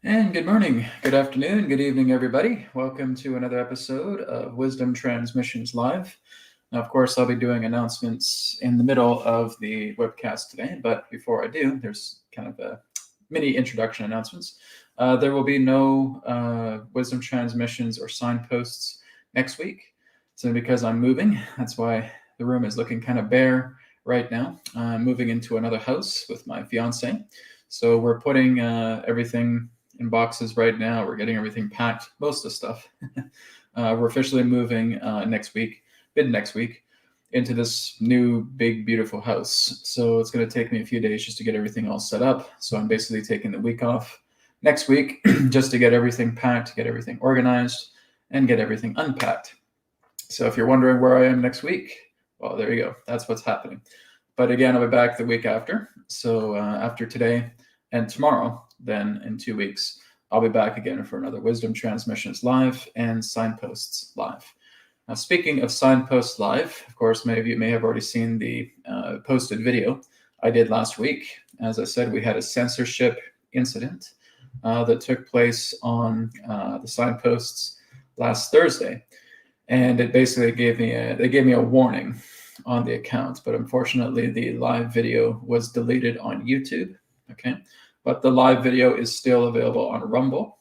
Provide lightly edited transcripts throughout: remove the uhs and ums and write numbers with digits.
And good morning, good afternoon, good evening, everybody. Welcome to another episode of Wisdom Transmissions Live. Now, of course, I'll be doing announcements in the middle of the webcast today, but before I do, there's kind of a mini introduction announcements. There will be no Wisdom Transmissions or signposts next week. So because I'm moving, that's why the room is looking kind of bare right now. I'm moving into another house with my fiance. So we're putting everything in boxes right now. We're getting everything packed, most of the stuff. We're officially moving next week, mid next week, into this new, big, beautiful house. So it's going to take me a few days just to get everything all set up. So I'm basically taking the week off next week just to get everything packed, get everything organized, and get everything unpacked. So if you're wondering where I am next week, well, there you go. That's what's happening. But again, I'll be back the week after. So after today and tomorrow, then in 2 weeks, I'll be back again for another Wisdom Transmissions Live and Signposts Live. Now, speaking of Signposts Live, of course, many of you may have already seen the posted video I did last week. As I said, we had a censorship incident that took place on the signposts last Thursday. And it basically gave me a warning on the account, but unfortunately the live video was deleted on YouTube. Okay, but the live video is still available on Rumble,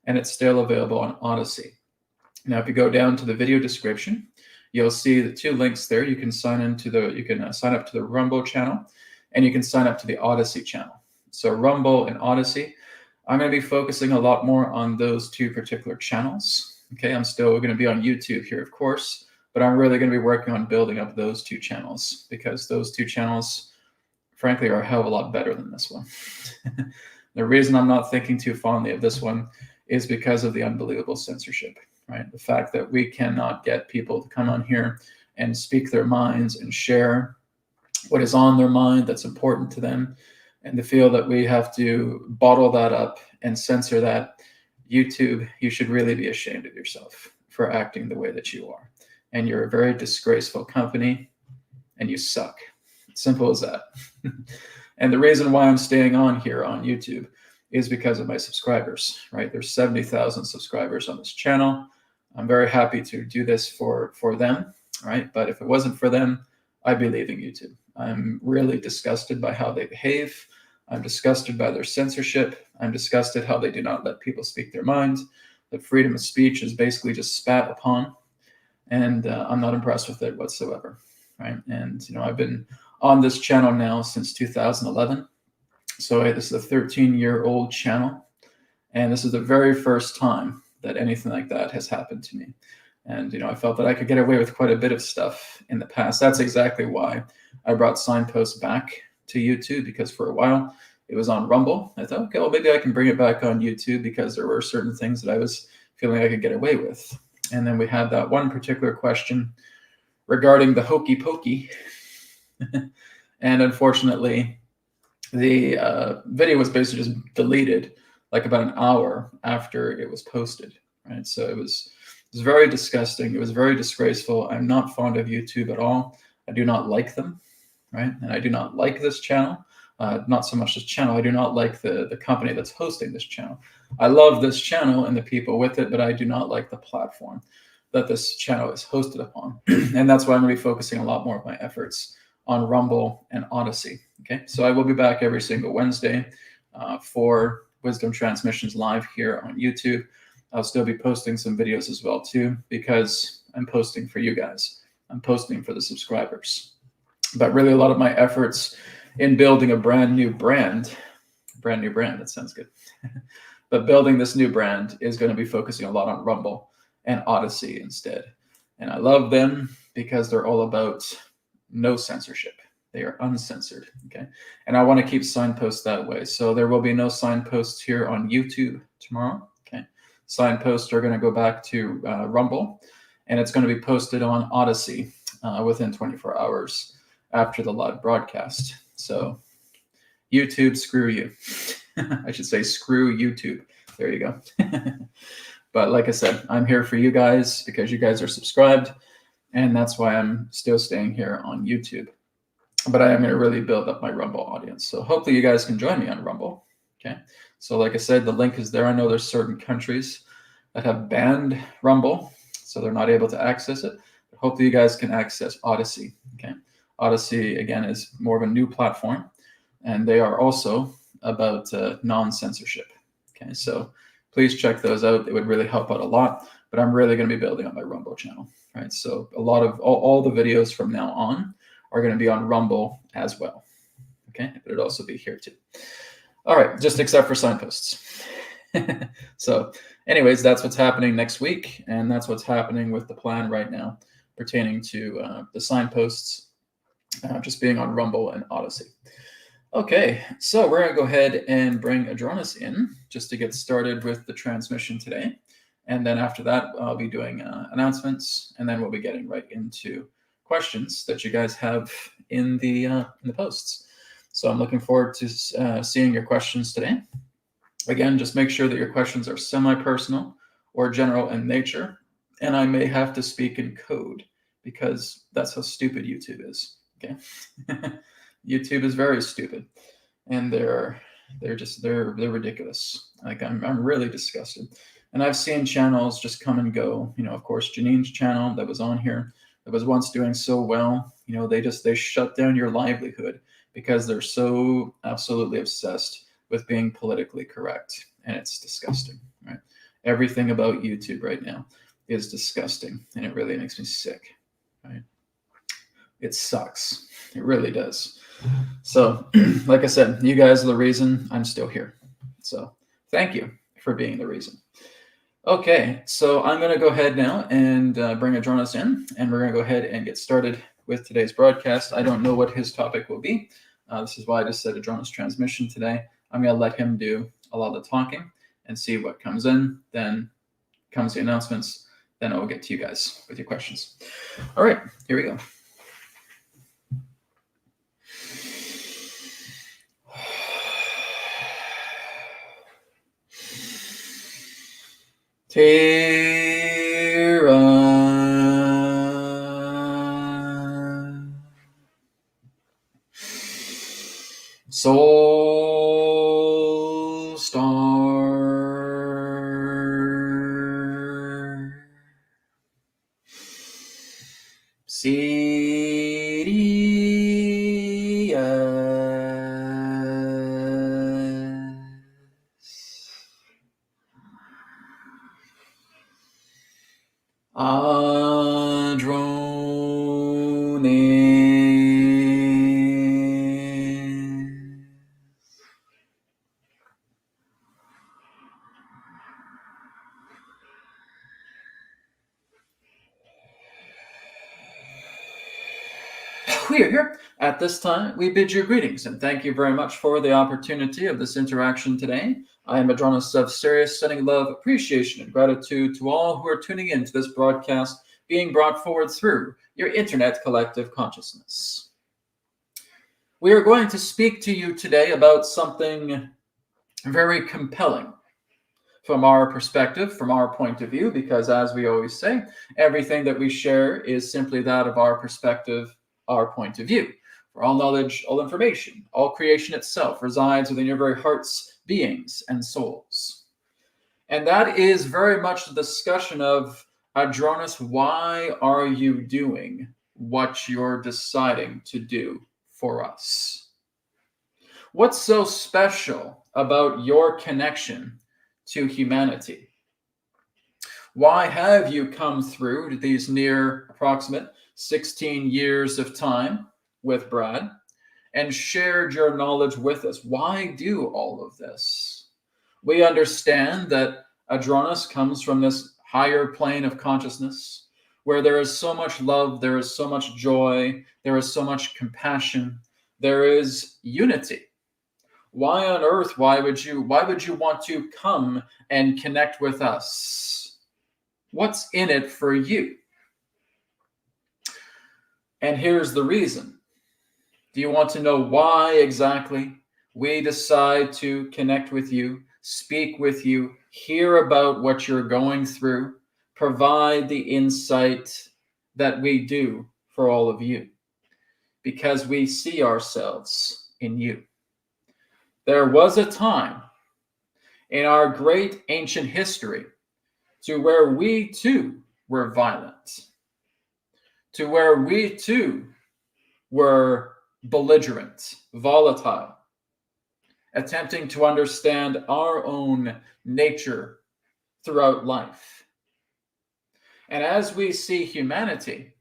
and it's still available on Odyssey. Now, if you go down to the video description, you'll see the two links there. You can sign up to the Rumble channel, and you can sign up to the Odyssey channel. So Rumble and Odyssey, I'm going to be focusing a lot more on those two particular channels. Okay, I'm still going to be on YouTube here, of course, but I'm really going to be working on building up those two channels because those two channels, frankly, are a hell of a lot better than this one. The reason I'm not thinking too fondly of this one is because of the unbelievable censorship, right? The fact that we cannot get people to come on here and speak their minds and share what is on their mind that's important to them, and to feel that we have to bottle that up and censor that. YouTube, you should really be ashamed of yourself for acting the way that you are. And you're a very disgraceful company, and you suck. Simple as that. And the reason why I'm staying on here on YouTube is because of my subscribers, right? There's 70,000 subscribers on this channel. I'm very happy to do this for them, right? But if it wasn't for them, I'd be leaving YouTube. I'm really disgusted by how they behave. I'm disgusted by their censorship. I'm disgusted how they do not let people speak their minds. The freedom of speech is basically just spat upon, and I'm not impressed with it whatsoever, right? And I've been on this channel now since 2011. So this is a 13-year-old channel, and this is the very first time that anything like that has happened to me. And I felt that I could get away with quite a bit of stuff in the past. That's exactly why I brought Signposts back to YouTube, because for a while it was on Rumble. I thought, okay, well, maybe I can bring it back on YouTube because there were certain things that I was feeling I could get away with. And then we had that one particular question regarding the hokey pokey. And unfortunately, the video was basically just deleted like about an hour after it was posted, right? So it was very disgusting. It was very disgraceful. I'm not fond of YouTube at all. I do not like them, right? And I do not like this channel. Not so much this channel. I do not like the company that's hosting this channel. I love this channel and the people with it, but I do not like the platform that this channel is hosted upon. And that's why I'm going to be focusing a lot more of my efforts on Rumble and Odyssey. Okay, so I will be back every single Wednesday for Wisdom Transmissions Live here on YouTube. I'll still be posting some videos as well too, because I'm posting for you guys. I'm posting for the subscribers. But really, a lot of my efforts in building a brand new brand, that sounds good. But building this new brand is going to be focusing a lot on Rumble and Odyssey instead. And I love them because they're all about no censorship. They are uncensored, okay? And I want to keep signposts that way. So there will be no signposts here on YouTube tomorrow, okay? Signposts are going to go back to Rumble, and it's going to be posted on Odyssey within 24 hours after the live broadcast. So YouTube, screw you. I should say screw YouTube. There you go. But like I said, I'm here for you guys because you guys are subscribed, and that's why I'm still staying here on YouTube. But I am going to really build up my Rumble audience. So hopefully you guys can join me on Rumble. Okay. So like I said, the link is there. I know there's certain countries that have banned Rumble, so they're not able to access it. But hopefully you guys can access Odyssey. Okay, Odyssey again is more of a new platform, and they are also about non-censorship. Okay, so please check those out. It would really help out a lot. But I'm really going to be building on my Rumble channel, right? So a lot of all the videos from now on are going to be on Rumble as well. Okay, but it'll also be here too. All right, just except for signposts. So anyways, that's what's happening next week, and that's what's happening with the plan right now pertaining to the signposts just being on Rumble and Odyssey. Okay, so we're going to go ahead and bring Adronis in just to get started with the transmission today. And then after that, I'll be doing announcements, and then we'll be getting right into questions that you guys have in the posts. So I'm looking forward to seeing your questions today. Again, just make sure that your questions are semi-personal or general in nature, and I may have to speak in code because that's how stupid YouTube is. Okay, YouTube is very stupid, and they're ridiculous. Like I'm really disgusted. And I've seen channels just come and go. You know, of course, Janine's channel that was on here that was once doing so well. You know, they shut down your livelihood because they're so absolutely obsessed with being politically correct, and it's disgusting, right? Everything about YouTube right now is disgusting, and it really makes me sick, right? It sucks. It really does. So, like I said, you guys are the reason I'm still here. So, thank you for being the reason. Okay, so I'm going to go ahead now and bring Adronis in, and we're going to go ahead and get started with today's broadcast. I don't know what his topic will be. This is why I just said Adronis transmission today. I'm going to let him do a lot of the talking and see what comes in. Then comes the announcements. Then I will get to you guys with your questions. All right, here we go. Tira. Soul Star. Sirius. Adronis. We are here. At this time, we bid you greetings and thank you very much for the opportunity of this interaction today. I am Adronis of Sirius, sending love, appreciation, and gratitude to all who are tuning in to this broadcast being brought forward through your internet collective consciousness. We are going to speak to you today about something very compelling from our perspective, from our point of view, because as we always say, everything that we share is simply that of our perspective, our point of view. For all knowledge, all information, all creation itself resides within your very hearts, beings, and souls. And that is very much the discussion of, Adronis, why are you doing what you're deciding to do for us? What's so special about your connection to humanity? Why have you come through these near approximate 16 years of time with Brad and shared your knowledge with us? Why do all of this? We understand that Adronis comes from this higher plane of consciousness where there is so much love, there is so much joy, there is so much compassion, there is unity. Why on earth, why would you want to come and connect with us? What's in it for you? And here's the reason. Do you want to know why exactly we decide to connect with you, speak with you, hear about what you're going through, provide the insight that we do for all of you? Because we see ourselves in you. There was a time in our great ancient history to where we too were violent, to where we too were belligerent, volatile, attempting to understand our own nature throughout life. And as we see humanity,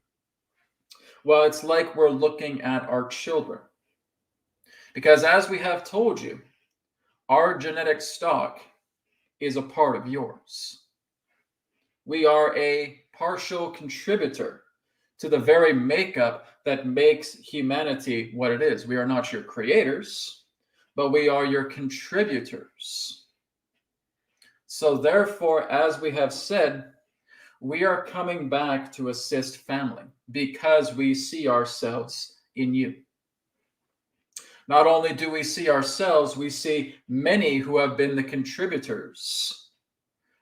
well, it's like we're looking at our children. Because as we have told you, our genetic stock is a part of yours. We are a partial contributor to the very makeup that makes humanity what it is. We are not your creators, but we are your contributors. So therefore, as we have said, we are coming back to assist family because we see ourselves in you. Not only do we see ourselves, we see many who have been the contributors,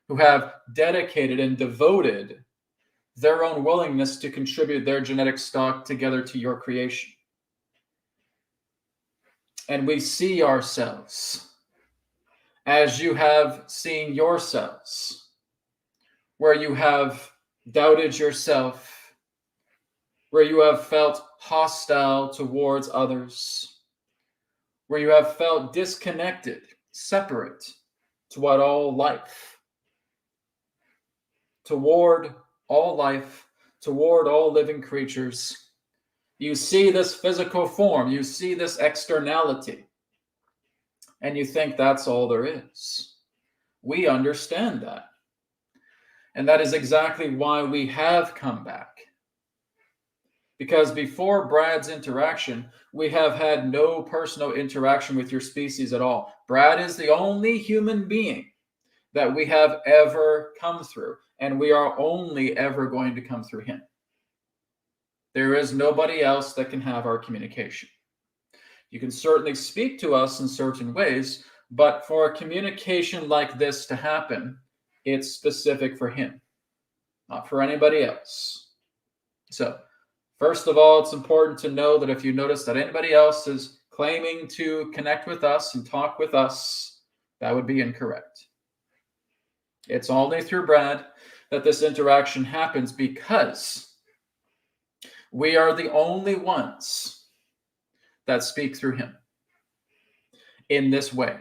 who have dedicated and devoted their own willingness to contribute their genetic stock together to your creation. And we see ourselves as you have seen yourselves, where you have doubted yourself, where you have felt hostile towards others, where you have felt disconnected, separate toward all life, toward all living creatures. You see this physical form, you see this externality, and you think that's all there is. We understand that. And that is exactly why we have come back. Because before Brad's interaction, we have had no personal interaction with your species at all. Brad is the only human being that we have ever come through, and we are only ever going to come through him. There is nobody else that can have our communication. You can certainly speak to us in certain ways, but for a communication like this to happen, it's specific for him, not for anybody else. So, first of all, it's important to know that if you notice that anybody else is claiming to connect with us and talk with us, that would be incorrect. It's only through Brad that this interaction happens because we are the only ones that speak through him in this way.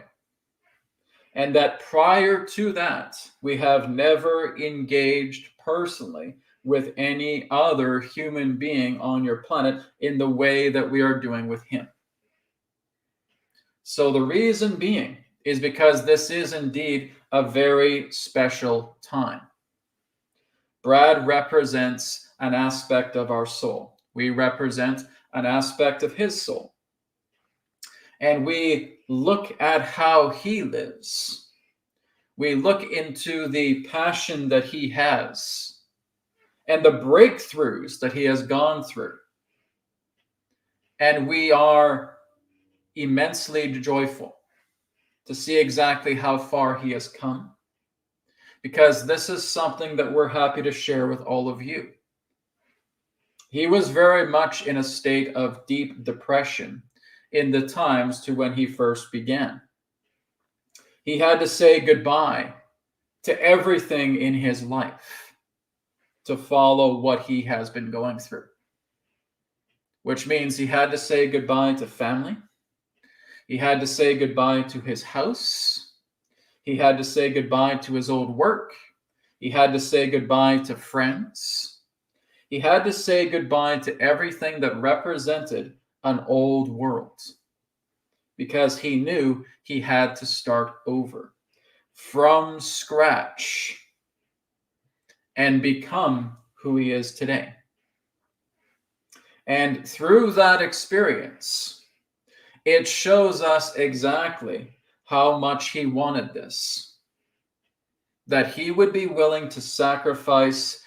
And that prior to that, we have never engaged personally with any other human being on your planet in the way that we are doing with him. So the reason being is because this is indeed a very special time. Brad represents an aspect of our soul. We represent an aspect of his soul. And we look at how he lives. We look into the passion that he has and the breakthroughs that he has gone through. And we are immensely joyful to see exactly how far he has come, because this is something that we're happy to share with all of you. He was very much in a state of deep depression in the times to when he first began. He had to say goodbye to everything in his life to follow what he has been going through, which means he had to say goodbye to family. He had to say goodbye to his house. He had to say goodbye to his old work. He had to say goodbye to friends. He had to say goodbye to everything that represented an old world, because he knew he had to start over from scratch and become who he is today. And through that experience, it shows us exactly how much he wanted this, that he would be willing to sacrifice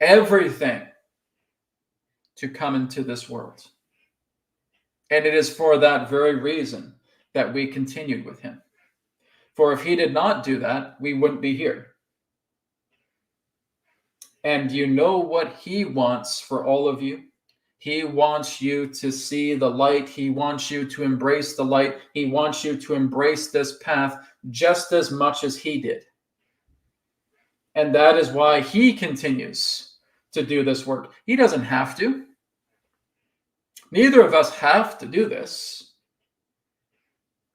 everything to come into this world. And it is for that very reason that we continued with him. For if he did not do that, we wouldn't be here. And you know what he wants for all of you? He wants you to see the light. He wants you to embrace the light. He wants you to embrace this path just as much as he did. And that is why he continues to do this work. He doesn't have to. Neither of us have to do this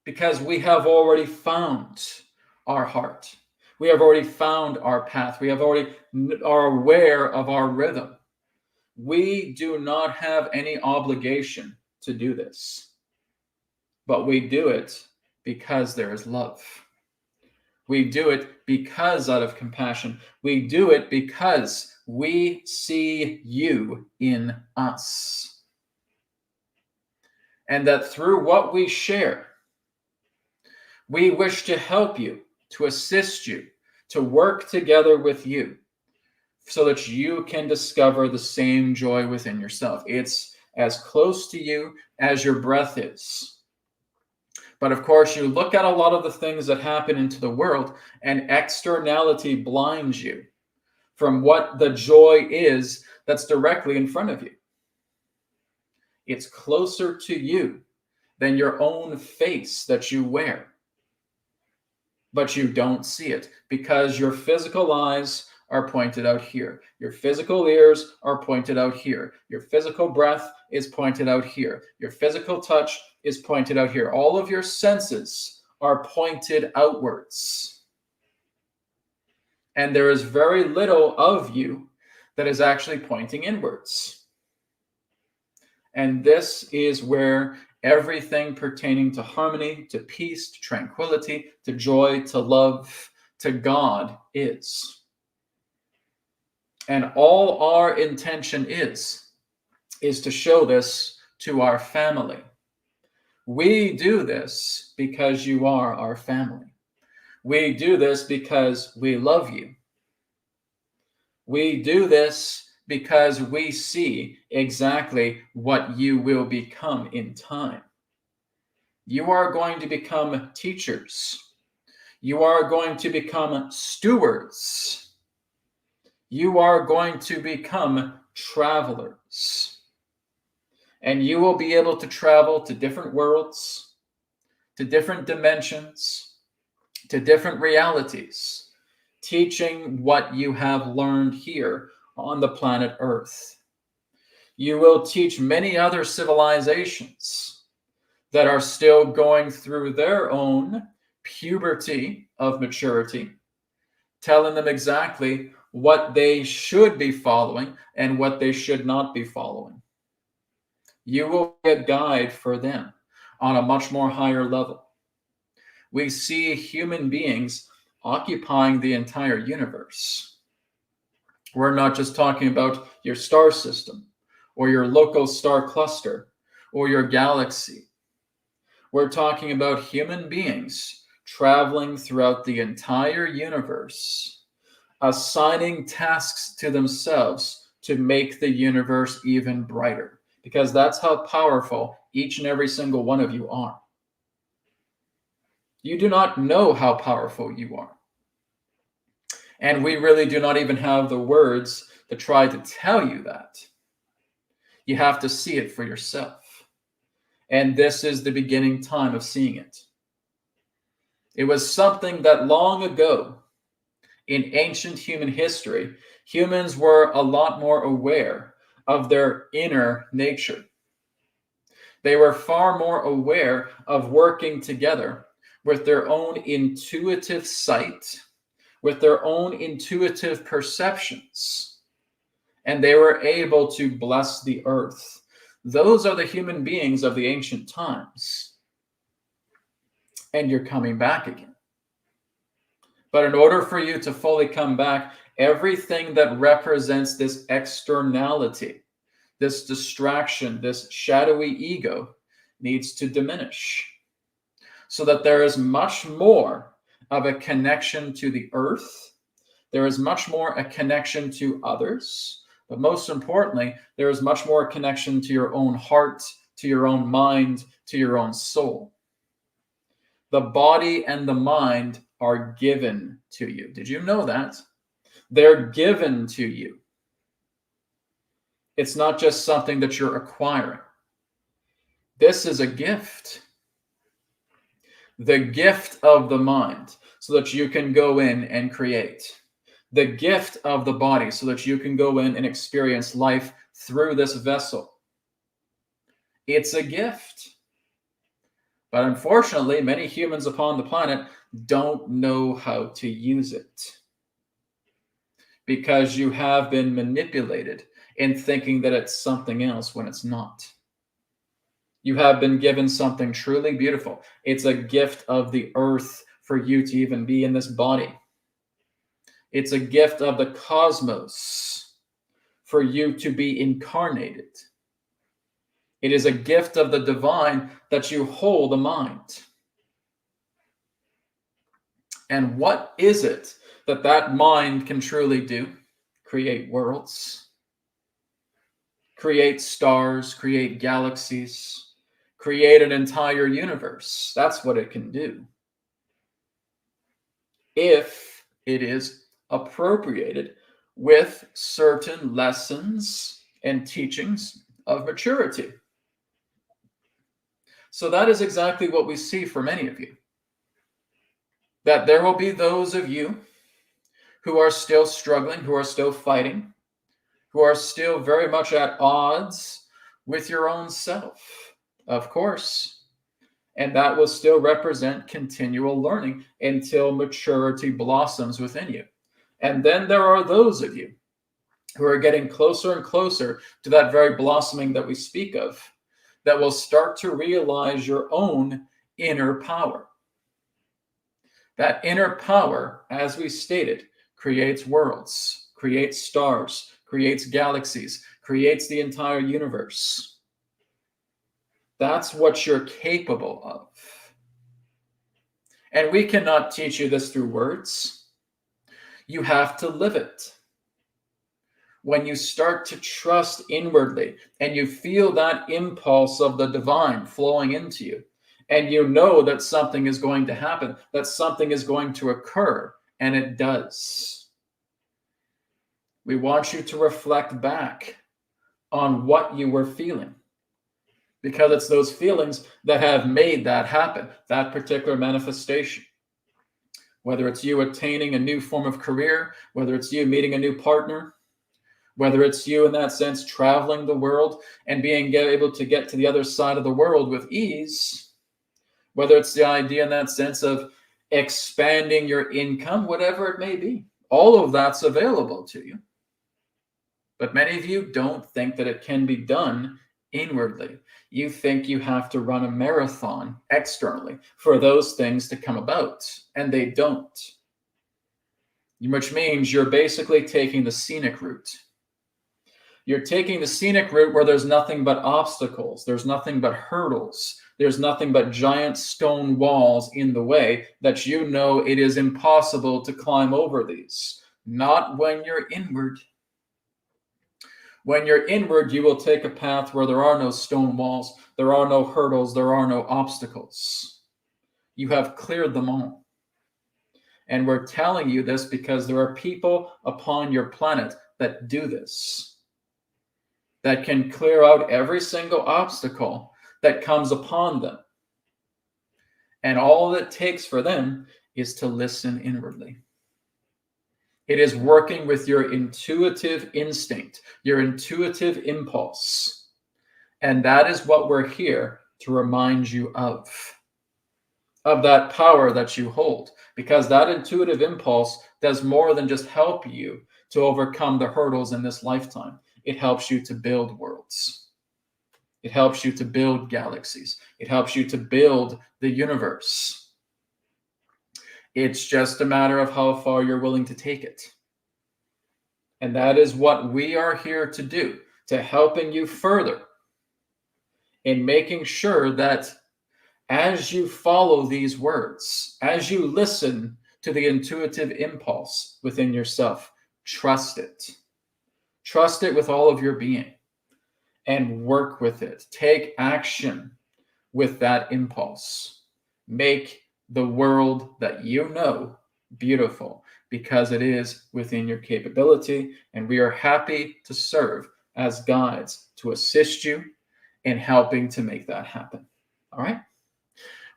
because we have already found our heart. We have already found our path. We have already are aware of our rhythm. We do not have any obligation to do this, but we do it because there is love. We do it because out of compassion. We do it because we see you in us. And that through what we share, we wish to help you, to assist you, to work together with you so that you can discover the same joy within yourself. It's as close to you as your breath is. But of course, you look at a lot of the things that happen into the world, and externality blinds you from what the joy is that's directly in front of you. It's closer to you than your own face that you wear. But you don't see it because your physical eyes are pointed out here. Your physical ears are pointed out here. Your physical breath is pointed out here. Your physical touch is pointed out here. All of your senses are pointed outwards. And there is very little of you that is actually pointing inwards. And this is where everything pertaining to harmony, to peace, to tranquility, to joy, to love, to God is. And all our intention is to show this to our family. We do this because you are our family. We do this because we love you. We do this because we see exactly what you will become in time. You are going to become teachers. You are going to become stewards. You are going to become travelers. And you will be able to travel to different worlds, to different dimensions, to different realities, teaching what you have learned here on the planet Earth. You will teach many other civilizations that are still going through their own puberty of maturity, telling them exactly what they should be following and what they should not be following. You will be a guide for them on a much more higher level. We see human beings occupying the entire universe. We're not just talking about your star system or your local star cluster or your galaxy. We're talking about human beings traveling throughout the entire universe, assigning tasks to themselves to make the universe even brighter, because that's how powerful each and every single one of you are. You do not know how powerful you are. And we really do not even have the words to try to tell you that. You have to see it for yourself. And this is the beginning time of seeing it. It was something that long ago, in ancient human history, humans were a lot more aware of their inner nature. They were far more aware of working together with their own intuitive sight, with their own intuitive perceptions, and they were able to bless the earth. Those are the human beings of the ancient times. And you're coming back again. But in order for you to fully come back, everything that represents this externality, this distraction, this shadowy ego needs to diminish so that there is much more of a connection to the earth. There is much more a connection to others. But most importantly, there is much more connection to your own heart, to your own mind, to your own soul. The body and the mind are given to you. Did you know that? They're given to you. It's not just something that you're acquiring. This is a gift. The gift of the mind, so that you can go in and create. The gift of the body, so that you can go in and experience life through this vessel. It's a gift. But unfortunately, many humans upon the planet don't know how to use it, because you have been manipulated in thinking that it's something else when it's not. You have been given something truly beautiful. It's a gift of the earth for you to even be in this body. It's a gift of the cosmos for you to be incarnated. It is a gift of the divine that you hold a mind. And what is it that that mind can truly do? Create worlds, create stars, create galaxies, create an entire universe. That's what it can do, if it is appropriated with certain lessons and teachings of maturity. So that is exactly what we see for many of you. That there will be those of you who are still struggling, who are still fighting, who are still very much at odds with your own self, of course. And that will still represent continual learning until maturity blossoms within you. And then there are those of you who are getting closer and closer to that very blossoming that we speak of, that will start to realize your own inner power. That inner power, as we stated, creates worlds, creates stars, creates galaxies, creates the entire universe. That's what you're capable of. And we cannot teach you this through words. You have to live it. When you start to trust inwardly and you feel that impulse of the divine flowing into you, and you know that something is going to happen, that something is going to occur, and it does. We want you to reflect back on what you were feeling, because it's those feelings that have made that happen, that particular manifestation. Whether it's you attaining a new form of career, whether it's you meeting a new partner, whether it's you in that sense traveling the world and being able to get to the other side of the world with ease, whether it's the idea in that sense of expanding your income, whatever it may be, all of that's available to you. But many of you don't think that it can be done inwardly. You think you have to run a marathon externally for those things to come about, and they don't. Which means you're basically taking the scenic route. You're taking the scenic route where there's nothing but obstacles, there's nothing but hurdles, there's nothing but giant stone walls in the way that you know it is impossible to climb over these. Not when you're inward. When you're inward, you will take a path where there are no stone walls, there are no hurdles, there are no obstacles. You have cleared them all. And we're telling you this because there are people upon your planet that do this, that can clear out every single obstacle that comes upon them. And all it takes for them is to listen inwardly. It is working with your intuitive instinct, your intuitive impulse. And that is what we're here to remind you of that power that you hold. Because that intuitive impulse does more than just help you to overcome the hurdles in this lifetime. It helps you to build worlds. It helps you to build galaxies. It helps you to build the universe. It's just a matter of how far you're willing to take it. And that is what we are here to do, to helping you further in making sure that as you follow these words, as you listen to the intuitive impulse within yourself, trust it. Trust it with all of your being and work with it. Take action with that impulse. Make the world that you know beautiful, because it is within your capability, and we are happy to serve as guides to assist you in helping to make that happen. All right?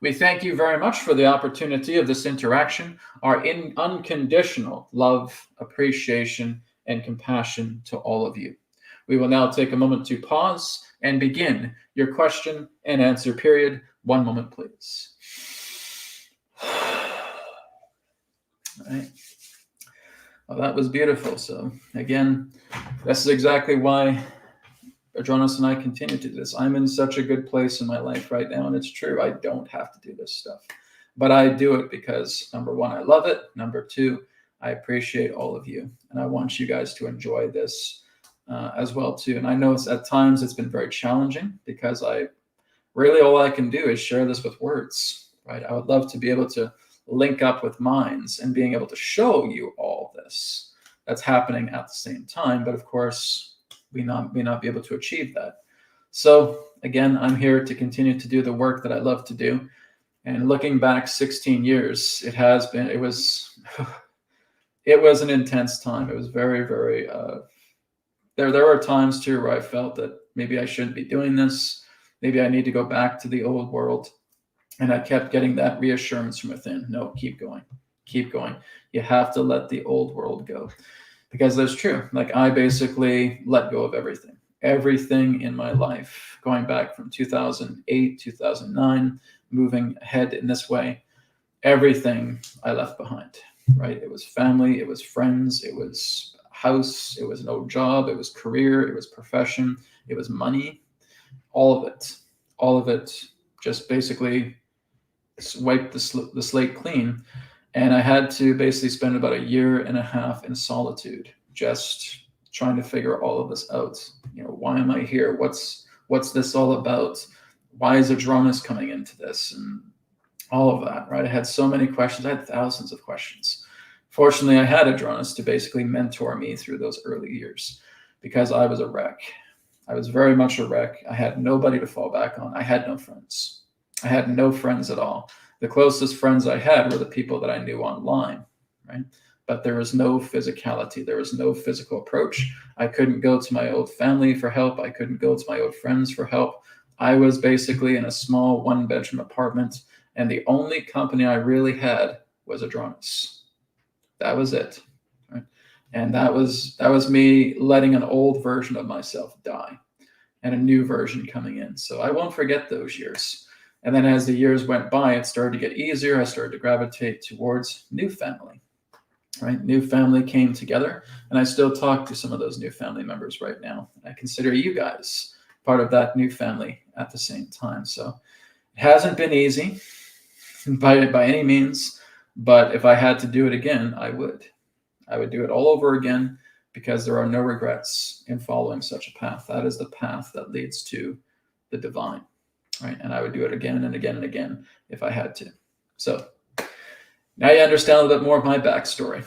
We thank you very much for the opportunity of this interaction, our unconditional love, appreciation, and compassion to all of you. We will now take a moment to pause and begin your question and answer period. One moment, please. All right. Well, that was beautiful. So, again, this is exactly why Adronis and I continue to do this. I'm in such a good place in my life right now, and it's true. I don't have to do this stuff, but I do it because, number one, I love it. Number two, I appreciate all of you, and I want you guys to enjoy this as well too. And I know at times it's been very challenging because all I can do is share this with words, right? I would love to be able to link up with minds and being able to show you all this that's happening at the same time, but of course, we may not be able to achieve that. So again, I'm here to continue to do the work that I love to do. And looking back 16 years, it was an intense time. It was very, very, there were times too where I felt that maybe I shouldn't be doing this. Maybe I need to go back to the old world. And I kept getting that reassurance from within. No, keep going, keep going. You have to let the old world go. Because that's true. Like I basically let go of everything in my life, going back from 2008, 2009, moving ahead in this way, everything I left behind, right? It was family, it was friends, it was house, it was an old job, it was career, it was profession, it was money, all of it just basically wiped the slate clean. And I had to basically spend about 1.5 years in solitude, just trying to figure all of this out. Why am I here? What's this all about? Why is Adronis coming into this? And all of that, right? I had so many questions. I had thousands of questions. Fortunately, I had Adronis to basically mentor me through those early years because I was a wreck. I was very much a wreck. I had nobody to fall back on. I had no friends. I had no friends at all. The closest friends I had were the people that I knew online, right? But there was no physicality. There was no physical approach. I couldn't go to my old family for help. I couldn't go to my old friends for help. I was basically in a small 1-bedroom apartment, and the only company I really had was Adronis. That was it, right? And that was me letting an old version of myself die and a new version coming in. So I won't forget those years. And then as the years went by, it started to get easier. I started to gravitate towards new family, right? New family came together, and I still talk to some of those new family members right now. I consider you guys part of that new family at the same time. So it hasn't been easy by any means, but if I had to do it again, I would. I would do it all over again because there are no regrets in following such a path. That is the path that leads to the divine. Right? And I would do it again and again and again if I had to. So now you understand a little bit more of my backstory.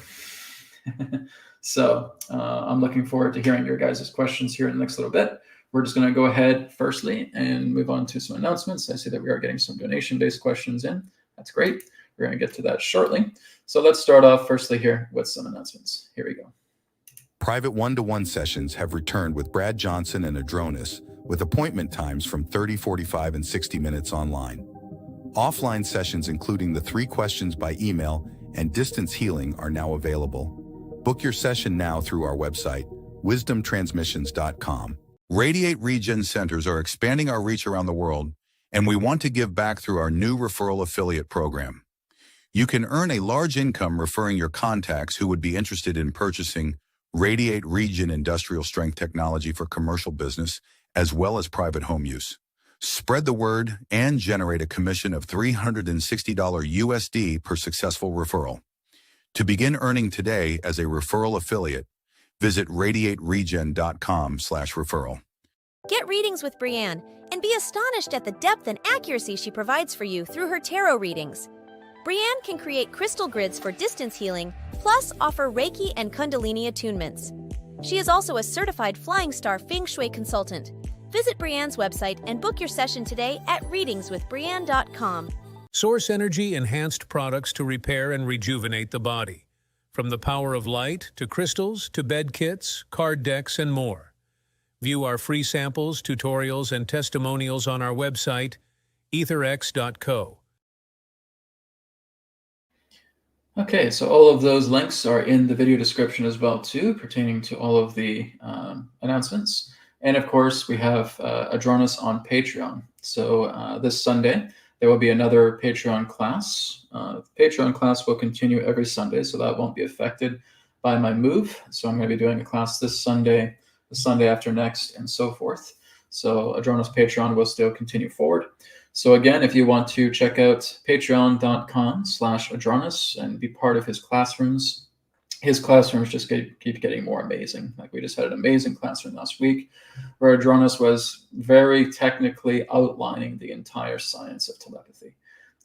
So I'm looking forward to hearing your guys' questions here in the next little bit. We're just going to go ahead firstly and move on to some announcements. I see that we are getting some donation-based questions in. That's great. We're going to get to that shortly. So let's start off firstly here with some announcements. Here we go. Private one-to-one sessions have returned with Brad Johnson and Adronis, with appointment times from 30, 45, and 60 minutes online. Offline sessions including the 3 questions by email and distance healing are now available. Book your session now through our website, wisdomtransmissions.com. Radiate Regen Centers are expanding our reach around the world, and we want to give back through our new referral affiliate program. You can earn a large income referring your contacts who would be interested in purchasing Radiate Regen industrial strength technology for commercial business as well as private home use. Spread the word and generate a commission of $360 USD per successful referral. To begin earning today as a referral affiliate, visit radiateregen.com/referral. Get readings with Brianne and be astonished at the depth and accuracy she provides for you through her tarot readings. Brianne can create crystal grids for distance healing, plus offer Reiki and Kundalini attunements. She is also a certified Flying Star Feng Shui consultant. Visit Brianne's website and book your session today at readingswithbrianne.com. Source Energy enhanced products to repair and rejuvenate the body. From the power of light to crystals to bed kits, card decks, and more. View our free samples, tutorials, and testimonials on our website, etherx.co. Okay, so all of those links are in the video description as well too, pertaining to all of the announcements. And of course, we have Adronis on Patreon. So this Sunday, there will be another Patreon class. Patreon class will continue every Sunday, so that won't be affected by my move. So I'm going to be doing a class this Sunday, the Sunday after next, and so forth. So Adronis Patreon will still continue forward. So again, if you want to check out patreon.com/Adronis and be part of his classrooms just keep getting more amazing. Like we just had an amazing classroom last week where Adronis was very technically outlining the entire science of telepathy.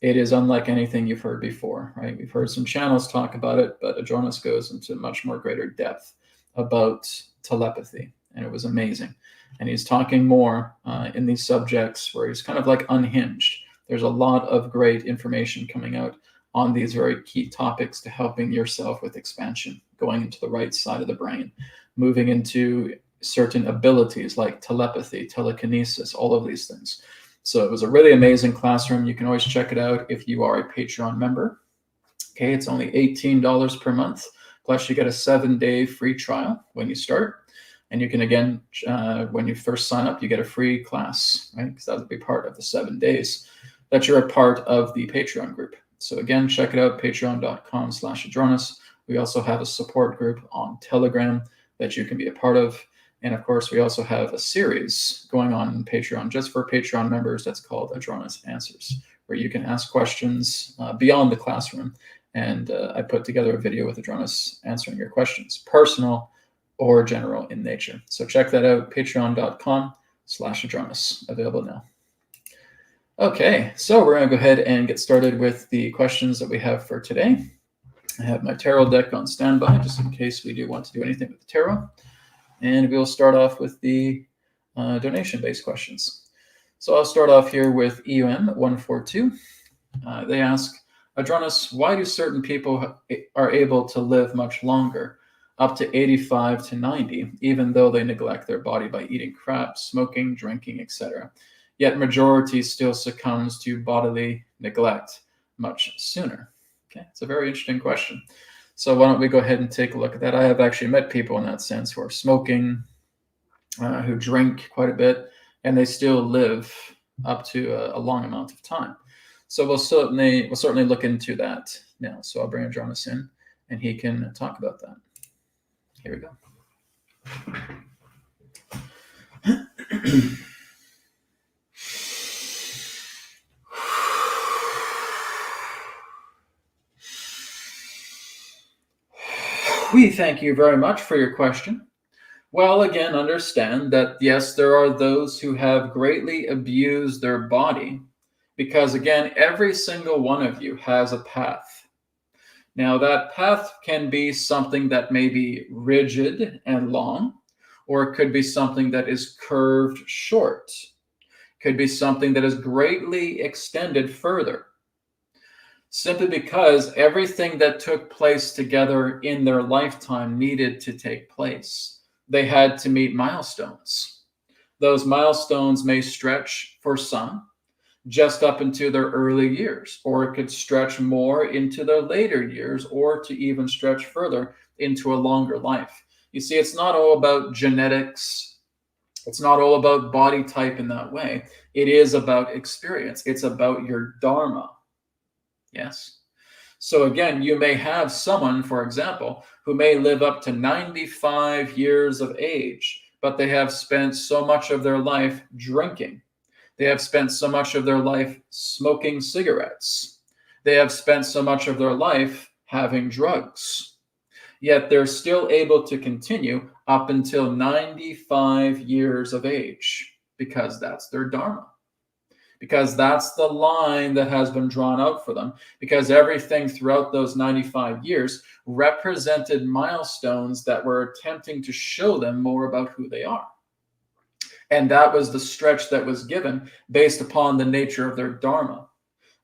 It is unlike anything you've heard before, right? We've heard some channels talk about it, but Adronis goes into much more greater depth about telepathy, and it was amazing. And he's talking more in these subjects where he's kind of like unhinged. There's a lot of great information coming out on these very key topics to helping yourself with expansion, going into the right side of the brain, moving into certain abilities like telepathy, telekinesis, all of these things. So it was a really amazing classroom. You can always check it out if you are a Patreon member. Okay, it's only $18 per month. Plus you get a 7-day free trial when you start. And you can, again, when you first sign up, you get a free class, right? Because that would be part of the 7 days that you're a part of the Patreon group. So again, check it out, patreon.com/Adronis. We also have a support group on Telegram that you can be a part of. And of course, we also have a series going on in Patreon just for Patreon members that's called Adronis Answers, where you can ask questions beyond the classroom. And I put together a video with Adronis answering your questions, personal or general in nature. So check that out, patreon.com/Adronis, available now. Okay, so we're going to go ahead and get started with the questions that we have for today. I have my tarot deck on standby, just in case we do want to do anything with the tarot. And we'll start off with the donation-based questions. So I'll start off here with EUM142. They ask, Adronis, why do certain people are able to live much longer, up to 85 to 90, even though they neglect their body by eating crap, smoking, drinking, etc.? Yet majority still succumbs to bodily neglect much sooner. Okay, it's a very interesting question. So why don't we go ahead and take a look at that? I have actually met people in that sense who are smoking, who drink quite a bit, and they still live up to a long amount of time. So we'll certainly look into that now. So I'll bring Adronis in, and he can talk about that. Here we go. We thank you very much for your question. Well, again, understand that, yes, there are those who have greatly abused their body because, again, every single one of you has a path. Now, that path can be something that may be rigid and long, or it could be something that is curved short. It could be something that is greatly extended further. Simply because everything that took place together in their lifetime needed to take place. They had to meet milestones. Those milestones may stretch for some just up into their early years, or it could stretch more into their later years, or to even stretch further into a longer life. You see, it's not all about genetics. It's not all about body type in that way. It is about experience. It's about your dharma. Yes. So again, you may have someone, for example, who may live up to 95 years of age, but they have spent so much of their life drinking. They have spent so much of their life smoking cigarettes. They have spent so much of their life having drugs. Yet they're still able to continue up until 95 years of age because that's their dharma. Because that's the line that has been drawn out for them, because everything throughout those 95 years represented milestones that were attempting to show them more about who they are. And that was the stretch that was given based upon the nature of their dharma,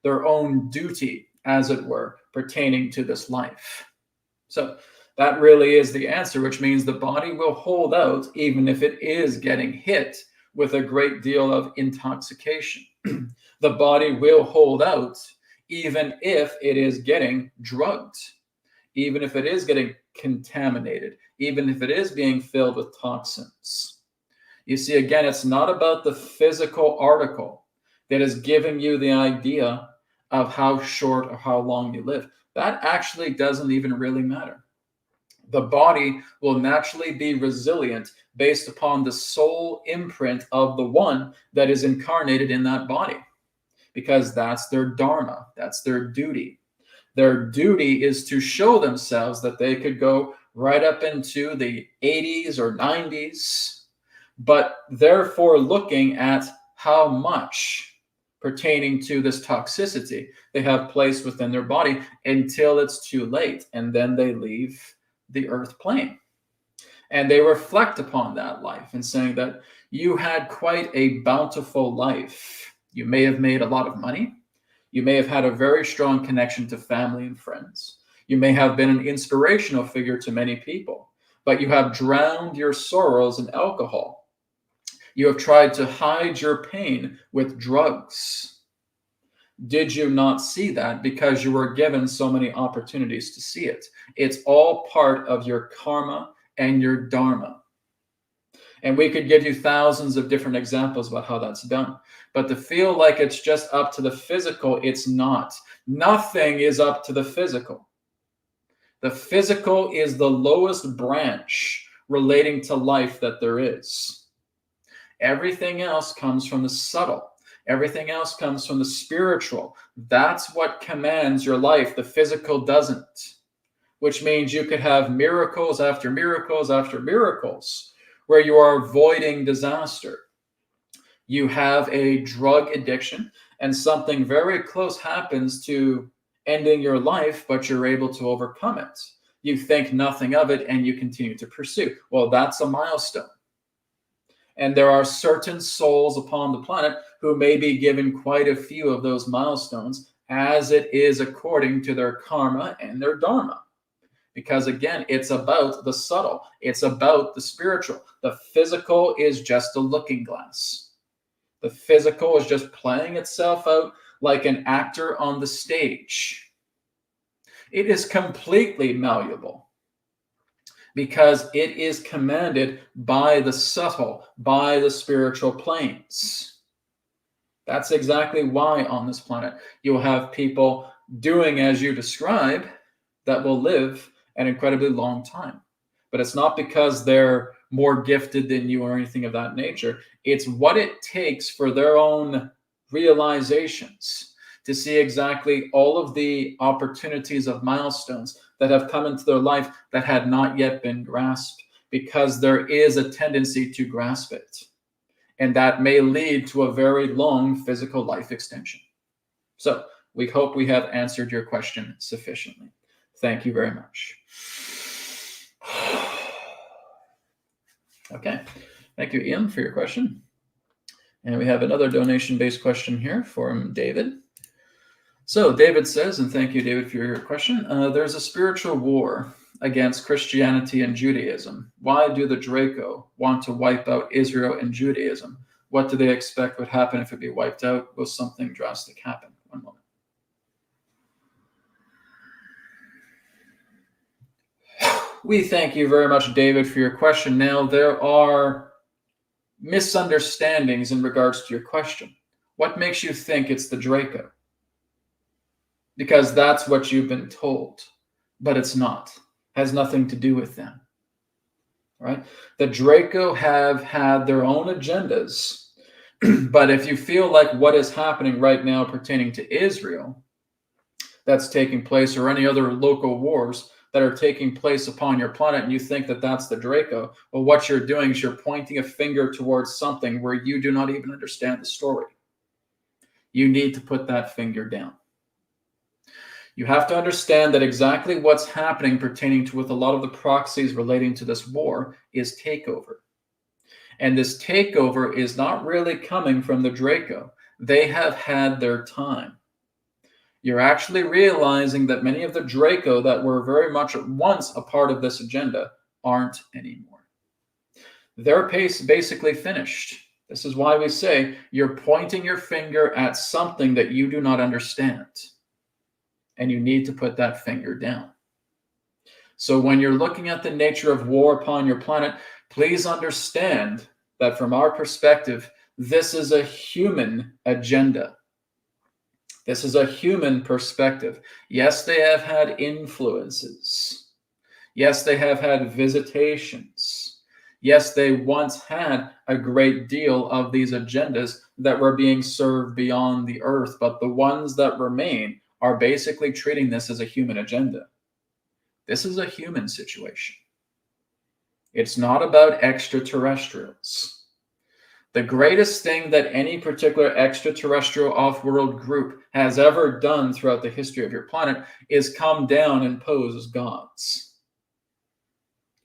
their own duty, as it were, pertaining to this life. So that really is the answer, which means the body will hold out even if it is getting hit with a great deal of intoxication. The body will hold out even if it is getting drugged, even if it is getting contaminated, even if it is being filled with toxins. You see, again, it's not about the physical article that is giving you the idea of how short or how long you live. That actually doesn't even really matter. The body will naturally be resilient based upon the soul imprint of the one that is incarnated in that body, because that's their dharma, that's their duty. Their duty is to show themselves that they could go right up into the 80s or 90s, but therefore looking at how much pertaining to this toxicity they have placed within their body until it's too late, and then they leave the earth plane. And they reflect upon that life and saying that you had quite a bountiful life. You may have made a lot of money. You may have had a very strong connection to family and friends. You may have been an inspirational figure to many people, but you have drowned your sorrows in alcohol. You have tried to hide your pain with drugs. Did you not see that because you were given so many opportunities to see it? It's all part of your karma and your dharma. And we could give you thousands of different examples about how that's done. But to feel like it's just up to the physical, it's not. Nothing is up to the physical. The physical is the lowest branch relating to life that there is. Everything else comes from the subtle. Everything else comes from the spiritual. That's what commands your life. The physical doesn't. Which means you could have miracles after miracles after miracles where you are avoiding disaster. You have a drug addiction and something very close happens to ending your life, but you're able to overcome it. You think nothing of it and you continue to pursue. Well, that's a milestone. And there are certain souls upon the planet who may be given quite a few of those milestones as it is according to their karma and their dharma. Because again, it's about the subtle. It's about the spiritual. The physical is just a looking glass. The physical is just playing itself out like an actor on the stage. It is completely malleable because it is commanded by the subtle, by the spiritual planes. That's exactly why on this planet you'll have people doing as you describe that will live an incredibly long time. But it's not because they're more gifted than you or anything of that nature. It's what it takes for their own realizations to see exactly all of the opportunities of milestones that have come into their life that had not yet been grasped, because there is a tendency to grasp it. And that may lead to a very long physical life extension. So we hope we have answered your question sufficiently. Thank you very much. Okay. Thank you, Ian, for your question. And we have another donation-based question here from David. So David says, and thank you, David, for your question, there's a spiritual war against Christianity and Judaism. Why do the Draco want to wipe out Israel and Judaism? What do they expect would happen if it be wiped out? Will something drastic happen? One moment. We thank you very much, David, for your question. Now, there are misunderstandings in regards to your question. What makes you think it's the Draco? Because that's what you've been told, but it's not. It has nothing to do with them. Right? The Draco have had their own agendas, but if you feel like what is happening right now pertaining to Israel that's taking place, or any other local wars that are taking place upon your planet, and you think that that's the Draco, well, what you're doing is you're pointing a finger towards something where you do not even understand the story. You need to put that finger down. You have to understand that exactly what's happening pertaining to with a lot of the proxies relating to this war is takeover. And this takeover is not really coming from the Draco. They have had their time. You're actually realizing that many of the Draco that were very much at once a part of this agenda aren't anymore. They're basically finished. This is why we say you're pointing your finger at something that you do not understand. and you need to put that finger down. So when you're looking at the nature of war upon your planet, please understand that from our perspective, this is a human agenda. This is a human perspective. Yes, they have had influences. Yes, they have had visitations. Yes, they once had a great deal of these agendas that were being served beyond the earth, but the ones that remain are basically treating this as a human agenda. This is a human situation. It's not about extraterrestrials. The greatest thing that any particular extraterrestrial off-world group has ever done throughout the history of your planet is come down and pose as gods.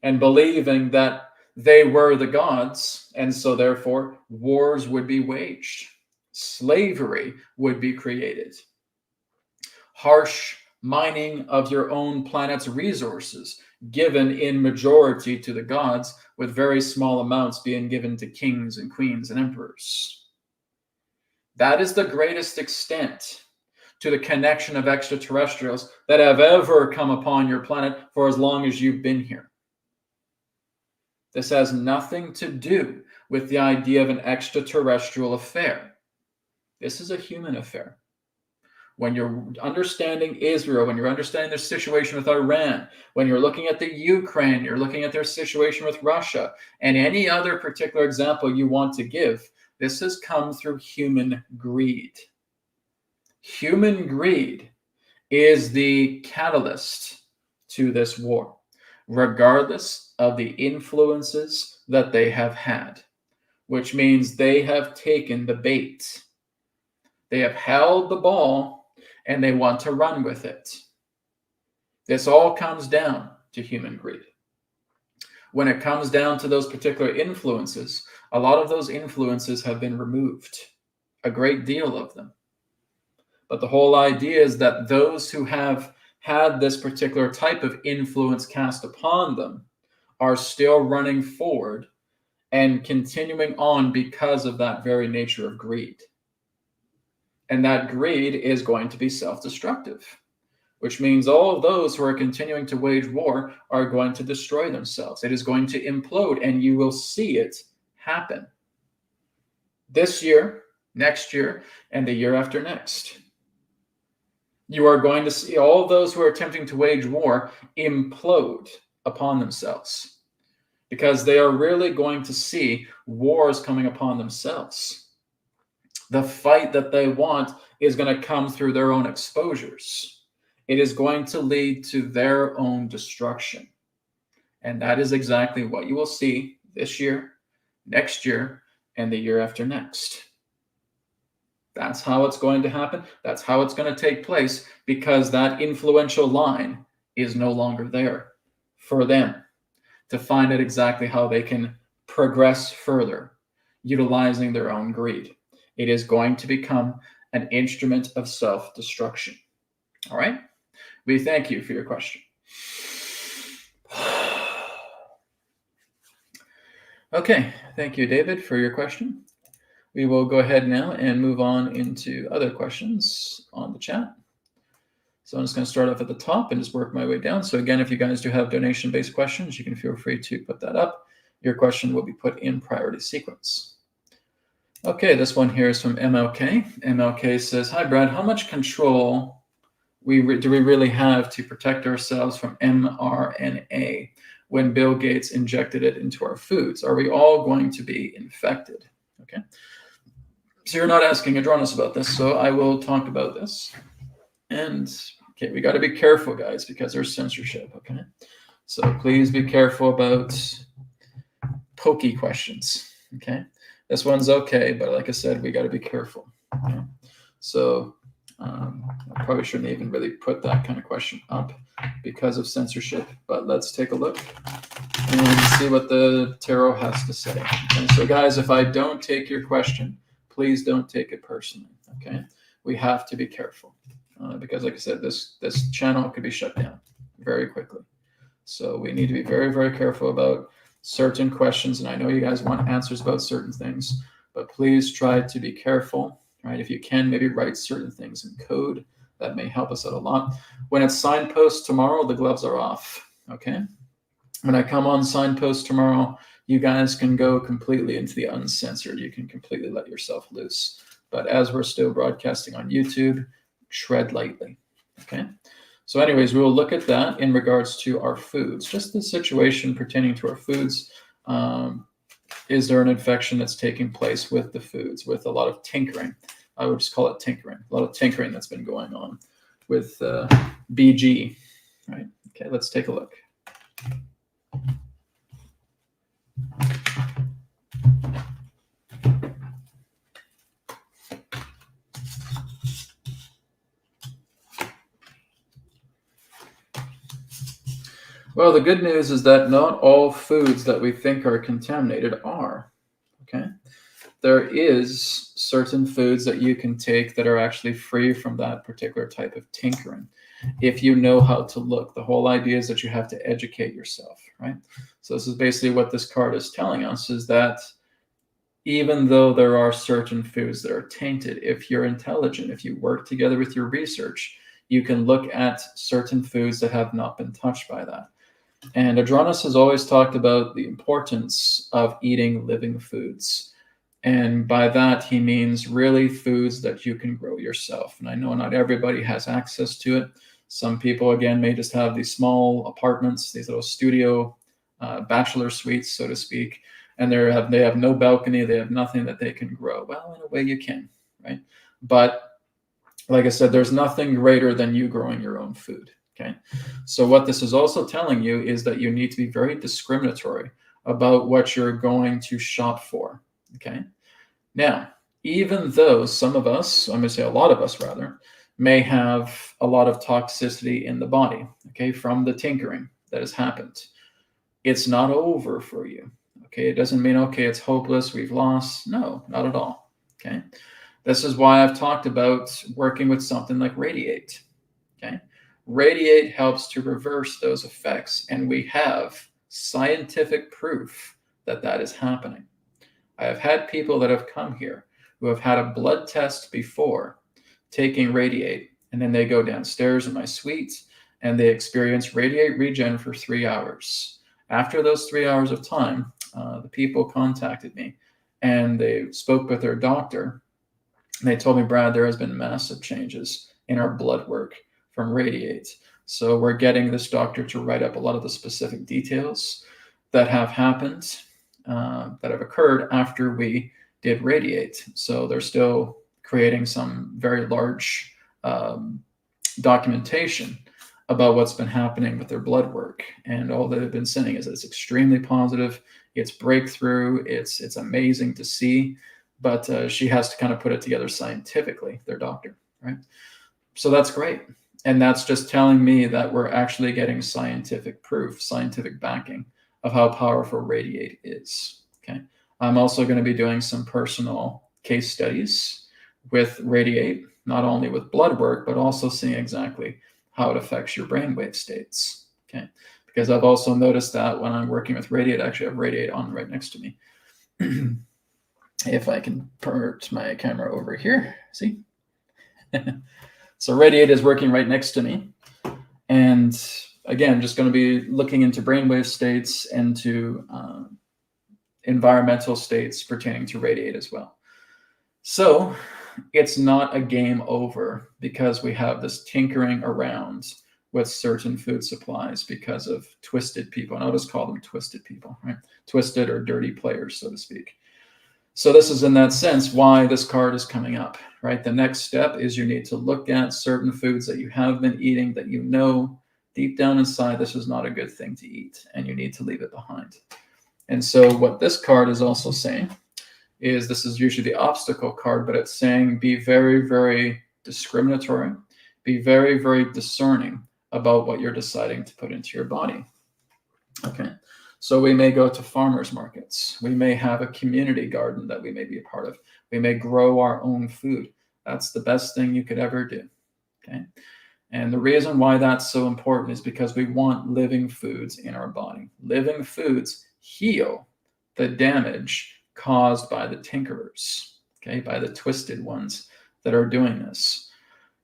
And believing that they were the gods, and so therefore wars would be waged. Slavery would be created. Harsh mining of your own planet's resources given in majority to the gods, with very small amounts being given to kings and queens and emperors. That is the greatest extent to the connection of extraterrestrials that have ever come upon your planet for as long as you've been here. This has nothing to do with the idea of an extraterrestrial affair. This is a human affair. When you're understanding Israel, when you're understanding their situation with Iran, when you're looking at the Ukraine, you're looking at their situation with Russia, and any other particular example you want to give, this has come through human greed. Human greed is the catalyst to this war, regardless of the influences that they have had, which means they have taken the bait. They have held the ball and they want to run with it. This all comes down to human greed. When it comes down to those particular influences, a lot of those influences have been removed, a great deal of them. But the whole idea is that those who have had this particular type of influence cast upon them are still running forward and continuing on because of that very nature of greed. And that greed is going to be self-destructive, which means all of those who are continuing to wage war are going to destroy themselves. It is going to implode, and you will see it happen this year, next year, and the year after next. You are going to see all those who are attempting to wage war implode upon themselves because they are really going to see wars coming upon themselves. The fight that they want is going to come through their own exposures. It is going to lead to their own destruction. And that is exactly what you will see this year, next year, and the year after next. That's how it's going to happen. That's how it's going to take place, because that influential line is no longer there for them to find out exactly how they can progress further, utilizing their own greed. It is going to become an instrument of self-destruction. All right? We thank you for your question. Okay, thank you, David, for your question. We will go ahead now and move on into other questions on the chat. So I'm just going to start off at the top and just work my way down. So again, if you guys do have donation-based questions, you can feel free to put that up. Your question will be put in priority sequence. Okay, this one here is from MLK. MLK says, "Hi, Brad. How much control do we really have to protect ourselves from mRNA when Bill Gates injected it into our foods? Are we all going to be infected?" Okay. So you're not asking Adronis about this, so I will talk about this. And okay, we got to be careful, guys, because there's censorship. Okay, so please be careful about pokey questions. Okay. This one's okay, but like I said, we got to be careful. Okay? So I probably shouldn't even really put that kind of question up because of censorship, but let's take a look and see what the tarot has to say. Okay? So guys, if I don't take your question, please don't take it personally. Okay, we have to be careful because like I said, this channel could be shut down very quickly. So we need to be very, very careful about certain questions, and I know you guys want answers about certain things, but please try to be careful, right? If you can, maybe write certain things in code that may help us out a lot. When it's signpost tomorrow, the gloves are off, okay? When I come on signpost tomorrow, you guys can go completely into the uncensored. You can completely let yourself loose. But as we're still broadcasting on YouTube, tread lightly, okay? So anyways, we will look at that in regards to our foods, just the situation pertaining to our foods. Is there an infection that's taking place with the foods, with a lot of tinkering? I would just call it tinkering, a lot of tinkering that's been going on with BG, right? Okay, let's take a look. Well, the good news is that not all foods that we think are contaminated are, okay? There is certain foods that you can take that are actually free from that particular type of tinkering if you know how to look. The whole idea is that you have to educate yourself, right? So this is basically what this card is telling us, is that even though there are certain foods that are tainted, if you're intelligent, if you work together with your research, you can look at certain foods that have not been touched by that. And Adronis has always talked about the importance of eating living foods. And by that, he means really foods that you can grow yourself. And I know not everybody has access to it. Some people, again, may just have these small apartments, these little studio bachelor suites, so to speak, and they have no balcony, they have nothing that they can grow. Well, in a way you can, right? But like I said, there's nothing greater than you growing your own food. Okay, so what this is also telling you is that you need to be very discriminatory about what you're going to shop for. Okay, now, even though some of us, I'm going to say a lot of us rather, may have a lot of toxicity in the body, okay, from the tinkering that has happened, it's not over for you. Okay, it doesn't mean, okay, it's hopeless, we've lost. No, not at all. Okay, this is why I've talked about working with something like Radiate. Okay, Radiate helps to reverse those effects, and we have scientific proof that that is happening. I have had people that have come here who have had a blood test before taking Radiate, and then they go downstairs in my suite and they experience Radiate Regen for 3 hours. After those 3 hours of time, the people contacted me and they spoke with their doctor. And they told me, Brad, there has been massive changes in our blood work from Radiate. So we're getting this doctor to write up a lot of the specific details that have happened, that have occurred after we did Radiate. So they're still creating some very large documentation about what's been happening with their blood work. And all they've been saying is that it's extremely positive. It's breakthrough. It's amazing to see. But she has to kind of put it together scientifically, their doctor, right? So that's great. And that's just telling me that we're actually getting scientific proof, scientific backing of how powerful Radiate is, okay? I'm also going to be doing some personal case studies with Radiate, not only with blood work, but also seeing exactly how it affects your brainwave states, okay? Because I've also noticed that when I'm working with Radiate, I actually have Radiate on right next to me. If I can put my camera over here, see? So Radiate is working right next to me. And again, just going to be looking into brainwave states and to environmental states pertaining to Radiate as well. So it's not a game over because we have this tinkering around with certain food supplies because of twisted people. And I'll just call them twisted people, right? Twisted or dirty players, so to speak. So this is in that sense why this card is coming up, right? The next step is you need to look at certain foods that you have been eating that you know deep down inside this is not a good thing to eat and you need to leave it behind. And so what this card is also saying is, this is usually the obstacle card, but it's saying be very, very discriminatory, be very, very discerning about what you're deciding to put into your body. Okay. So we may go to farmers markets. We may have a community garden that we may be a part of. We may grow our own food. That's the best thing you could ever do. Okay. And the reason why that's so important is because we want living foods in our body. Living foods heal the damage caused by the tinkerers, okay, by the twisted ones that are doing this.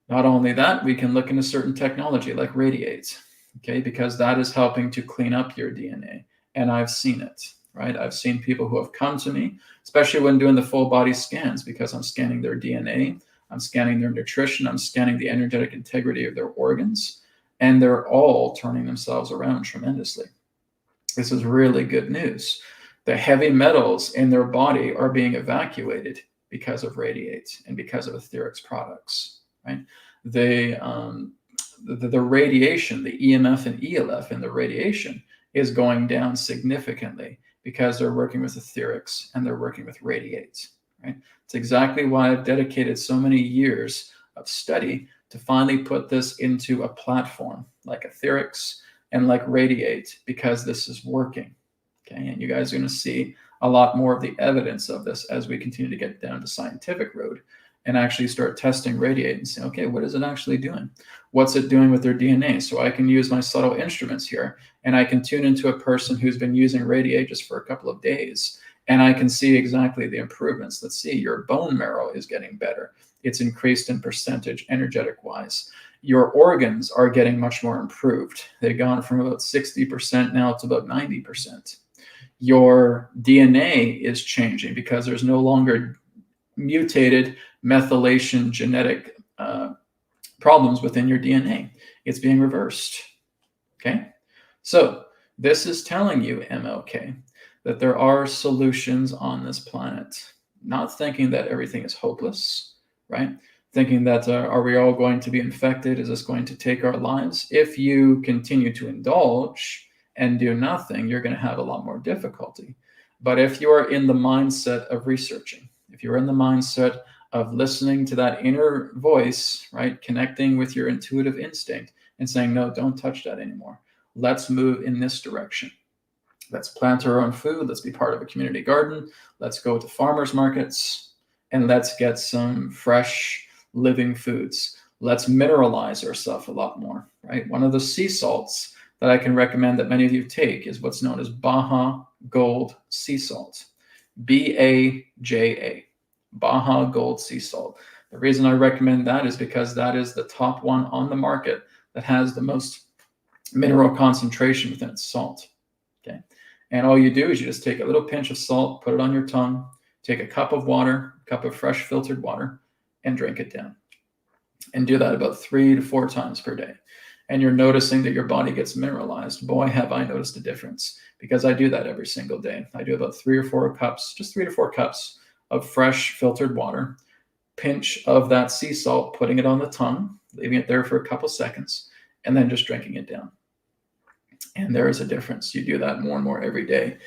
Not only that, we can look into certain technology like radiate, okay, because that is helping to clean up your DNA. And I've seen it, right? I've seen people who have come to me, especially when doing the full body scans, because I'm scanning their DNA, I'm scanning their nutrition, I'm scanning the energetic integrity of their organs, and they're all turning themselves around tremendously. This is really good news. The heavy metals in their body are being evacuated because of radiate and because of etherics products, right? The radiation, the EMF and ELF in the radiation is going down significantly because they're working with etherics and they're working with radiate, right? It's exactly why I've dedicated so many years of study to finally put this into a platform like etherics and like radiate, because this is working. Okay, and you guys are going to see a lot more of the evidence of this as we continue to get down the scientific road and actually start testing radiate and say, okay, what is it actually doing? What's it doing with their DNA? So I can use my subtle instruments here and I can tune into a person who's been using radiate just for a couple of days, and I can see exactly the improvements. Let's see, your bone marrow is getting better. It's increased in percentage energetic wise. Your organs are getting much more improved. They've gone from about 60% now to about 90%. Your DNA is changing because there's no longer mutated methylation genetic problems within your DNA. It's being reversed. Okay? So this is telling you, MLK, that there are solutions on this planet. Not thinking that everything is hopeless, right? Thinking that are we all going to be infected? Is this going to take our lives? If you continue to indulge and do nothing, you're going to have a lot more difficulty. But if you are in the mindset of researching, if you're in the mindset of listening to that inner voice, right, connecting with your intuitive instinct and saying, no, don't touch that anymore. Let's move in this direction. Let's plant our own food. Let's be part of a community garden. Let's go to farmers markets and let's get some fresh living foods. Let's mineralize ourselves a lot more, right? One of the sea salts that I can recommend that many of you take is what's known as Baja Gold Sea Salt, BAJA, Baja Gold Sea Salt. The reason I recommend that is because that is the top one on the market that has the most mineral concentration within its salt. Okay, and all you do is you just take a little pinch of salt, put it on your tongue, take a cup of water, a cup of fresh filtered water, and drink it down. And do that about 3 to 4 times per day. And you're noticing that your body gets mineralized. Boy, have I noticed a difference, because I do that every single day. I do about 3 or 4 cups, just 3 to 4 cups of fresh filtered water, pinch of that sea salt, putting it on the tongue, leaving it there for a couple seconds, and then just drinking it down. And there is a difference. You do that more and more every day.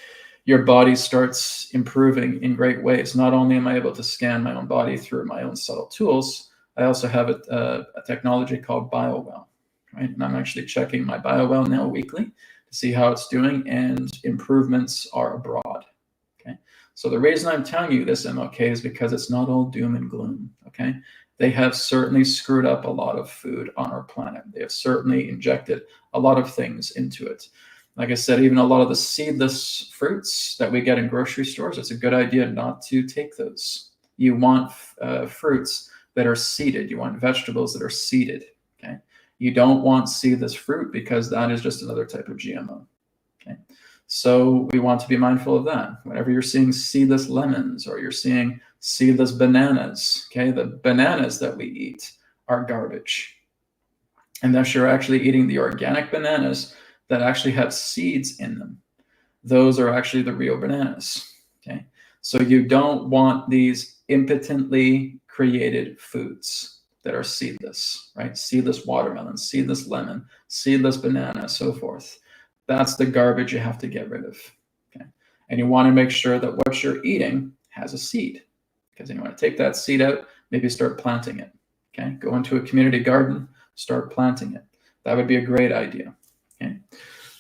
Your body starts improving in great ways. Not only am I able to scan my own body through my own subtle tools, I also have a technology called BioWell. Right? And I'm actually checking my BioWell now weekly to see how it's doing, and improvements are abroad. Okay. So the reason I'm telling you this, MLK, is because it's not all doom and gloom. Okay. They have certainly screwed up a lot of food on our planet. They have certainly injected a lot of things into it. Like I said, even a lot of the seedless fruits that we get in grocery stores, it's a good idea not to take those. You want fruits that are seeded. You want vegetables that are seeded. Okay. You don't want seedless fruit, because that is just another type of GMO. Okay. So we want to be mindful of that. Whenever you're seeing seedless lemons or you're seeing seedless bananas, okay, the bananas that we eat are garbage. Unless you're actually eating the organic bananas that actually have seeds in them. Those are actually the real bananas. Okay. So you don't want these impotently created foods that are seedless, right? Seedless watermelon, seedless lemon, seedless banana, so forth. That's the garbage you have to get rid of. Okay. And you want to make sure that what you're eating has a seed, because then you want to take that seed out, maybe start planting it. Okay. Go into a community garden, start planting it. That would be a great idea. Okay.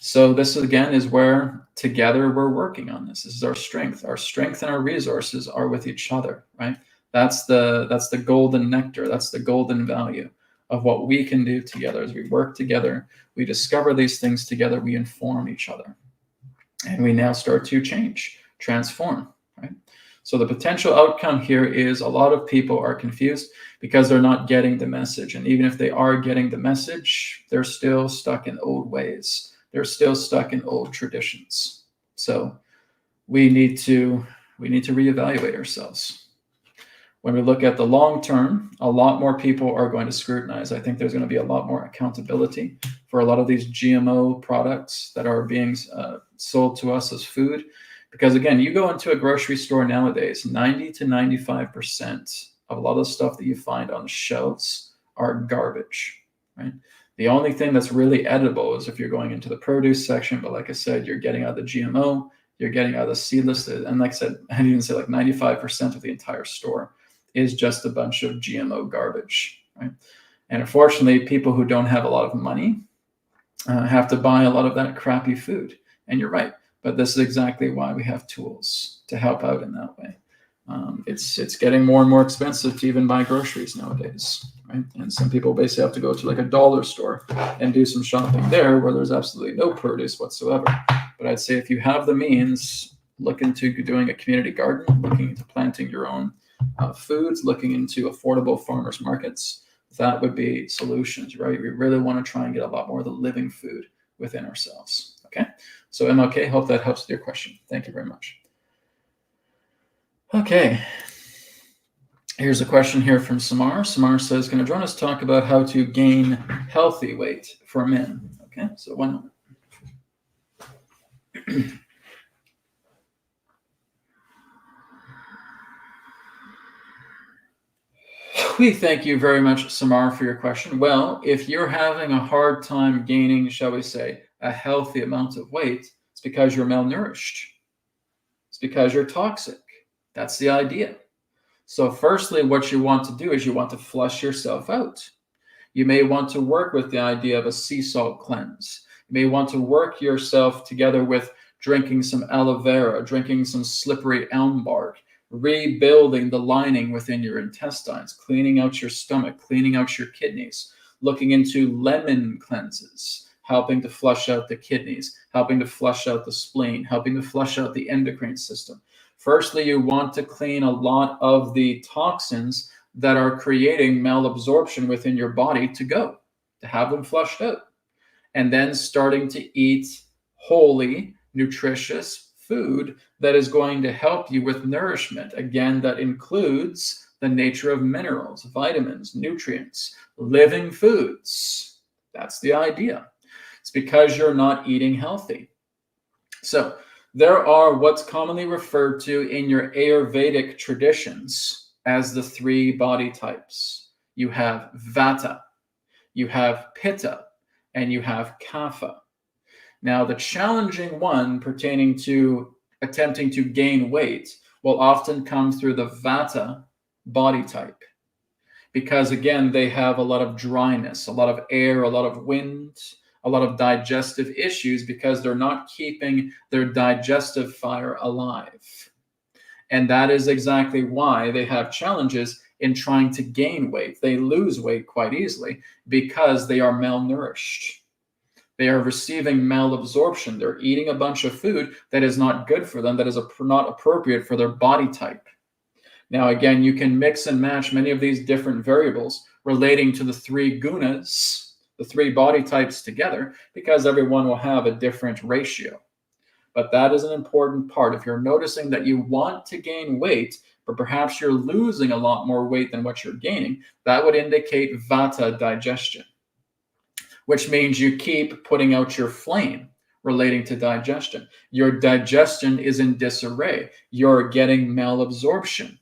So this again is where together we're working on this. This is our strength. Our strength and our resources are with each other, right? That's the golden nectar. That's the golden value of what we can do together. As we work together, we discover these things together, we inform each other, and we now start to change, transform, right? So the potential outcome here is a lot of people are confused because they're not getting the message. And even if they are getting the message, they're still stuck in old ways. They're still stuck in old traditions. So we need to reevaluate ourselves. When we look at the long term, a lot more people are going to scrutinize. I think there's going to be a lot more accountability for a lot of these GMO products that are being sold to us as food. Because again, you go into a grocery store nowadays, 90 to 95% of a lot of the stuff that you find on the shelves are garbage, right? The only thing that's really edible is if you're going into the produce section. But like I said, you're getting out the GMO, you're getting out the seedless. And like I said, I'd even say like 95% of the entire store is just a bunch of GMO garbage, right? And unfortunately, people who don't have a lot of money have to buy a lot of that crappy food. And you're right. But this is exactly why we have tools to help out in that way. It's getting more and more expensive to even buy groceries nowadays, right? And some people basically have to go to like a dollar store and do some shopping there where there's absolutely no produce whatsoever. But I'd say if you have the means, look into doing a community garden, looking into planting your own foods, looking into affordable farmers markets. That would be solutions, right? We really want to try and get a lot more of the living food within ourselves. Okay, so MLK, hope that helps with your question. Thank you very much. Okay, here's a question here from Samar. Samar says, can Adronis talk about how to gain healthy weight for men? Okay, so 1 moment. We thank you very much, Samar, for your question. Well, if you're having a hard time gaining, shall we say, a healthy amount of weight, it's because you're malnourished. It's because you're toxic. That's the idea. So firstly, what you want to do is you want to flush yourself out. You may want to work with the idea of a sea salt cleanse. You may want to work yourself together with drinking some aloe vera, drinking some slippery elm bark, rebuilding the lining within your intestines, cleaning out your stomach, cleaning out your kidneys, looking into lemon cleanses, helping to flush out the kidneys, helping to flush out the spleen, helping to flush out the endocrine system. Firstly, you want to clean a lot of the toxins that are creating malabsorption within your body to have them flushed out. And then starting to eat wholly, nutritious food that is going to help you with nourishment. Again, that includes the nature of minerals, vitamins, nutrients, living foods. That's the idea. It's because you're not eating healthy. So there are what's commonly referred to in your Ayurvedic traditions as the 3 body types. You have Vata, you have Pitta, and you have Kapha. Now, the challenging one pertaining to attempting to gain weight will often come through the Vata body type. Because again, they have a lot of dryness, a lot of air, a lot of wind, a lot of digestive issues because they're not keeping their digestive fire alive. And that is exactly why they have challenges in trying to gain weight. They lose weight quite easily because they are malnourished. They are receiving malabsorption. They're eating a bunch of food that is not good for them, that is not appropriate for their body type. Now, again, you can mix and match many of these different variables relating to the 3 gunas, the 3 body types together, because everyone will have a different ratio. But that is an important part. If you're noticing that you want to gain weight, but perhaps you're losing a lot more weight than what you're gaining, that would indicate Vata digestion, which means you keep putting out your flame relating to digestion. Your digestion is in disarray. You're getting malabsorption.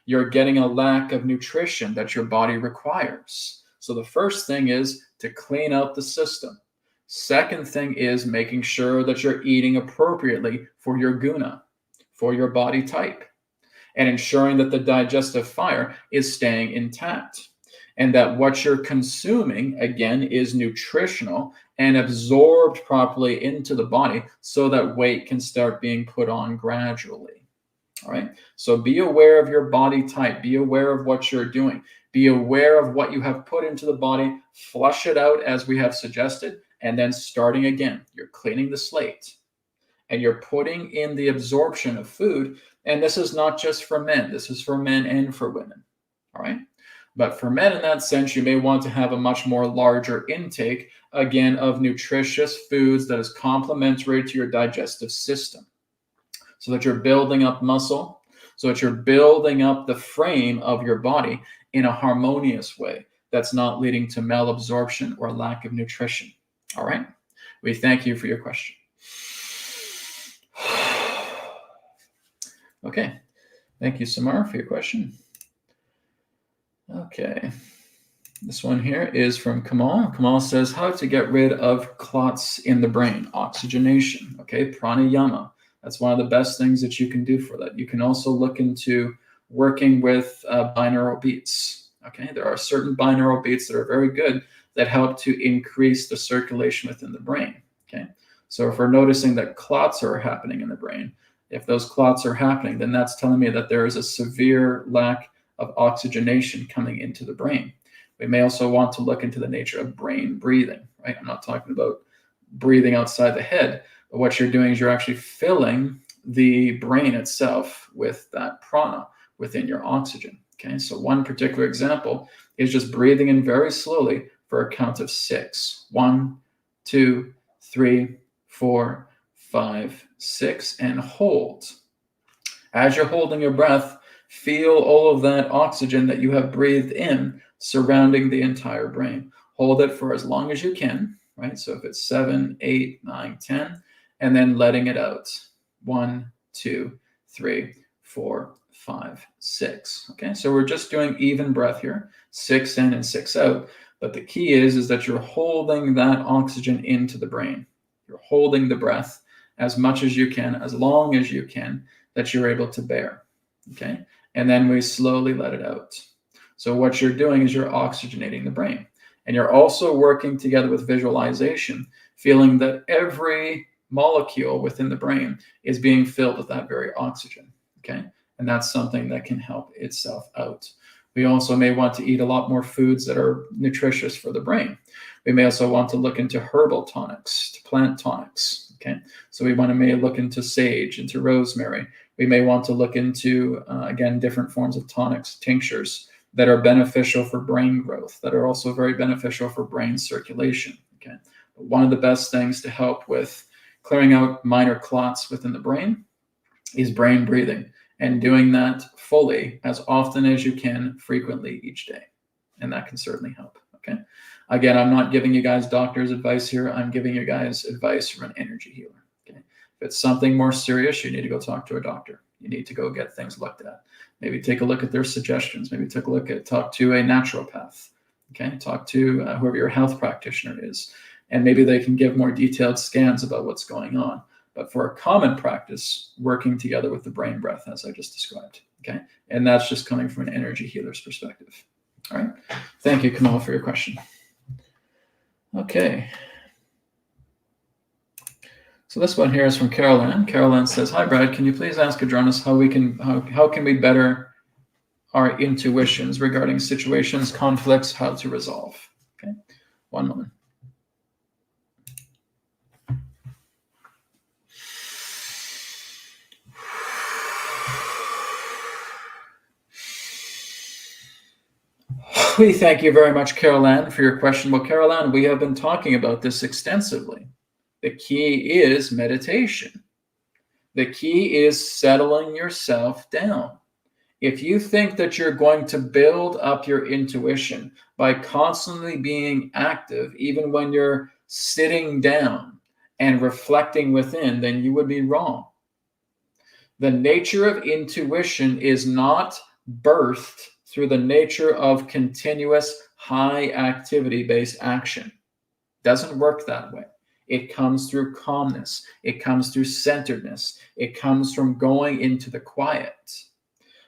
You're getting a lack of nutrition that your body requires. So the first thing is to clean out the system. Second thing is making sure that you're eating appropriately for your guna, for your body type, and ensuring that the digestive fire is staying intact. And that what you're consuming, again, is nutritional and absorbed properly into the body so that weight can start being put on gradually. All right. So be aware of your body type. Be aware of what you're doing. Be aware of what you have put into the body. Flush it out as we have suggested. And then starting again, you're cleaning the slate. and you're putting in the absorption of food. And this is not just for men, this is for men and for women. All right. But for men, in that sense, you may want to have a much more larger intake, again, of nutritious foods that is complementary to your digestive system, so that you're building up muscle, so that you're building up the frame of your body in a harmonious way that's not leading to malabsorption or lack of nutrition. All right? We thank you for your question. Okay. Thank you, Samar, for your question. Okay. This one here is from Kamal. Kamal says, how to get rid of clots in the brain, oxygenation, okay, pranayama. That's one of the best things that you can do for that. You can also look into working with binaural beats, okay? There are certain binaural beats that are very good that help to increase the circulation within the brain, okay? So if we're noticing that clots are happening in the brain, if those clots are happening, then that's telling me that there is a severe lack of oxygenation coming into the brain. We may also want to look into the nature of brain breathing, right? I'm not talking about breathing outside the head, but what you're doing is you're actually filling the brain itself with that prana within your oxygen, okay? So one particular example is just breathing in very slowly for a count of 6. 1, 2, 3, 4, 5, 6, and hold. As you're holding your breath, feel all of that oxygen that you have breathed in surrounding the entire brain. Hold it for as long as you can, right? So if it's 7, 8, 9, 10, and then letting it out. 1, 2, 3, 4, 5, 6. Okay, so we're just doing even breath here, 6 in and 6 out. But the key is that you're holding that oxygen into the brain. You're holding the breath as much as you can, as long as you can, that you're able to bear. Okay, and then we slowly let it out. So what you're doing is you're oxygenating the brain. And you're also working together with visualization, feeling that every molecule within the brain is being filled with that very oxygen, okay? And that's something that can help itself out. We also may want to eat a lot more foods that are nutritious for the brain. We may also want to look into herbal tonics, to plant tonics, okay? So we may look into sage, into rosemary. We may want to look into, again, different forms of tonics, tinctures, that are beneficial for brain growth, that are also very beneficial for brain circulation, okay? But one of the best things to help with clearing out minor clots within the brain is brain breathing, and doing that fully as often as you can, frequently each day. And that can certainly help, okay? Again, I'm not giving you guys doctor's advice here. I'm giving you guys advice from an energy healer, okay? If it's something more serious, you need to go talk to a doctor. You need to go get things looked at. Maybe take a look at their suggestions. Maybe talk to a naturopath. Okay, talk to whoever your health practitioner is, and maybe they can give more detailed scans about what's going on. But for a common practice, working together with the brain breath, as I just described. Okay, and that's just coming from an energy healer's perspective. All right. Thank you, Kamal, for your question. Okay. So this one here is from Caroline. Caroline says, "Hi, Brad. Can you please ask Adronis how can we better our intuitions regarding situations, conflicts, how to resolve?" Okay, one moment. We thank you very much, Caroline, for your question. Well, Caroline, we have been talking about this extensively. The key is meditation. The key is settling yourself down. If you think that you're going to build up your intuition by constantly being active, even when you're sitting down and reflecting within, then you would be wrong. The nature of intuition is not birthed through the nature of continuous high activity-based action. Doesn't work that way. It comes through calmness. It comes through centeredness. It comes from going into the quiet.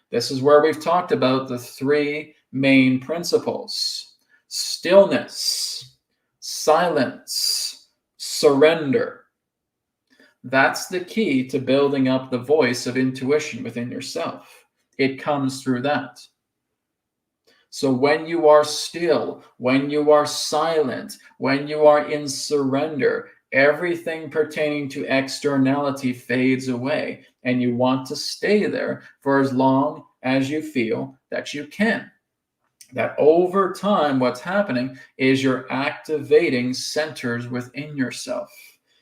This is where we've talked about the 3 main principles: stillness, silence, surrender. That's the key to building up the voice of intuition within yourself. It comes through that. So when you are still, when you are silent, when you are in surrender, everything pertaining to externality fades away, and you want to stay there for as long as you feel that you can. That over time, what's happening is you're activating centers within yourself.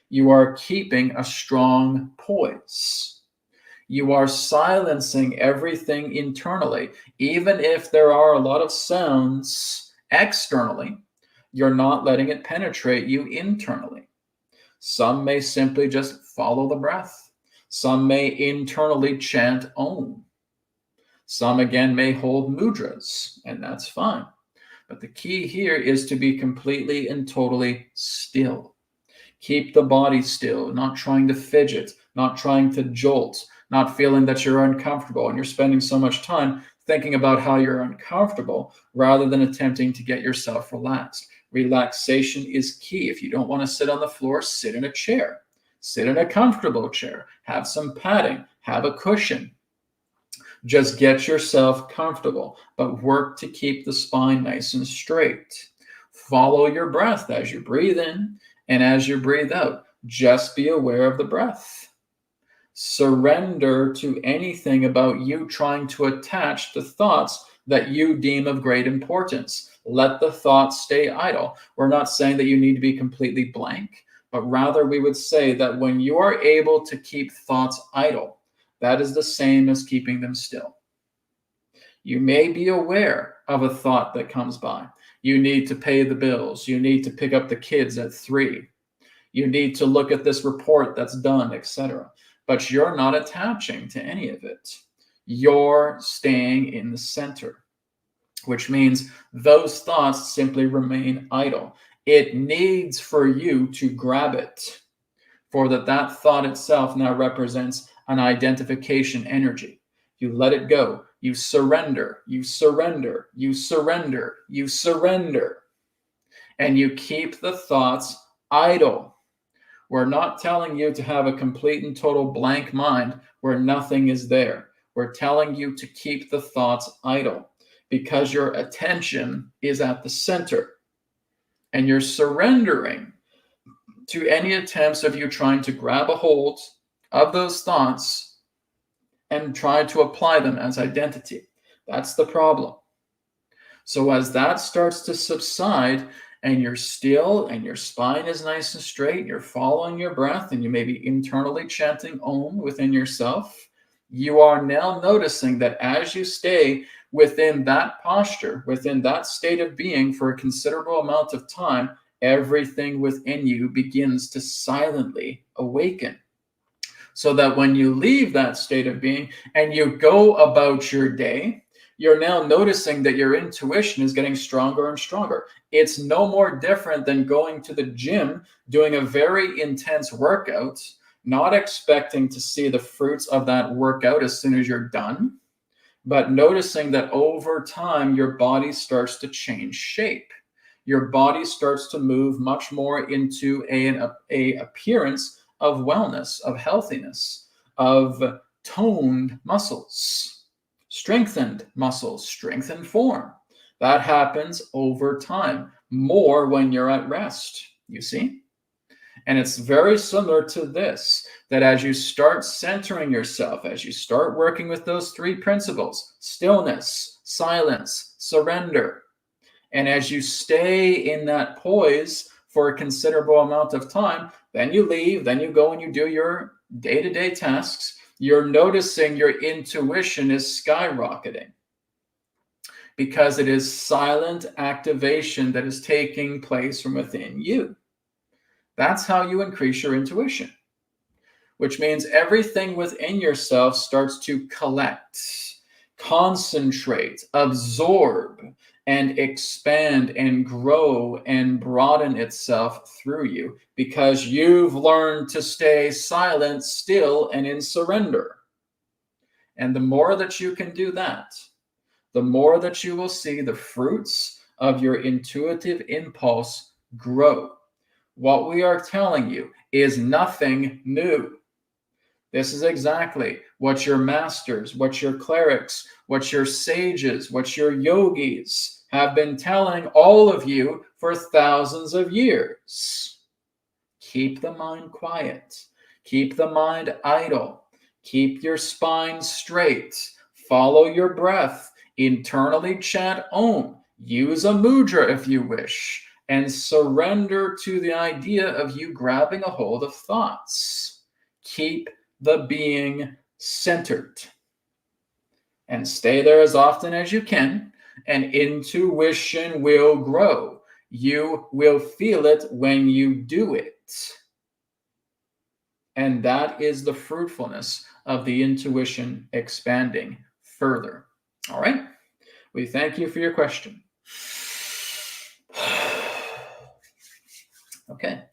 You are keeping a strong poise. You are silencing everything internally. Even if there are a lot of sounds externally, you're not letting it penetrate you internally. Some may simply just follow the breath. Some may internally chant Om. Some again may hold mudras, and that's fine. But the key here is to be completely and totally still. Keep the body still, not trying to fidget, not trying to jolt, not feeling that you're uncomfortable and you're spending so much time thinking about how you're uncomfortable rather than attempting to get yourself relaxed. Relaxation is key. If you don't want to sit on the floor, sit in a chair. Sit in a comfortable chair. Have some padding. Have a cushion. Just get yourself comfortable, but work to keep the spine nice and straight. Follow your breath as you breathe in and as you breathe out. Just be aware of the breath. Surrender to anything about you trying to attach to thoughts that you deem of great importance. Let the thoughts stay idle. We're not saying that you need to be completely blank, but rather we would say that when you are able to keep thoughts idle, that is the same as keeping them still. You may be aware of a thought that comes by. You need to pay the bills. You need to pick up the kids at 3. You need to look at this report that's done, etc. But you're not attaching to any of it. You're staying in the center, which means those thoughts simply remain idle. It needs for you to grab it, for that thought itself now represents an identification energy. You let it go. You surrender. You surrender. You surrender. You surrender. And you keep the thoughts idle. We're not telling you to have a complete and total blank mind where nothing is there. We're telling you to keep the thoughts idle because your attention is at the center and you're surrendering to any attempts of you trying to grab a hold of those thoughts and try to apply them as identity. That's the problem. So as that starts to subside and you're still and your spine is nice and straight, you're following your breath and you may be internally chanting Om within yourself, you are now noticing that as you stay within that posture, within that state of being for a considerable amount of time, everything within you begins to silently awaken. So that when you leave that state of being and you go about your day, you're now noticing that your intuition is getting stronger and stronger. It's no more different than going to the gym, doing a very intense workout, not expecting to see the fruits of that workout as soon as you're done, but noticing that over time, your body starts to change shape. Your body starts to move much more into a appearance of wellness, of healthiness, of toned muscles, strengthened muscles, strengthened form. That happens over time, more when you're at rest, you see? And it's very similar to this, that as you start centering yourself, as you start working with those 3 principles, stillness, silence, surrender, and as you stay in that poise for a considerable amount of time, then you leave, then you go and you do your day-to-day tasks, you're noticing your intuition is skyrocketing because it is silent activation that is taking place from within you. That's how you increase your intuition, which means everything within yourself starts to collect, concentrate, absorb, and expand and grow and broaden itself through you because you've learned to stay silent, still, and in surrender. And the more that you can do that, the more that you will see the fruits of your intuitive impulse grow. What we are telling you is nothing new. This is exactly what your masters, what your clerics, what your sages, what your yogis have been telling all of you for thousands of years. Keep the mind quiet. Keep the mind idle. Keep your spine straight. Follow your breath. Internally chant Om. Use a mudra if you wish. And surrender to the idea of you grabbing a hold of thoughts. Keep the being centered. And stay there as often as you can, and intuition will grow. You will feel it when you do it. And that is the fruitfulness of the intuition expanding further. All right? We thank you for your question. Okay.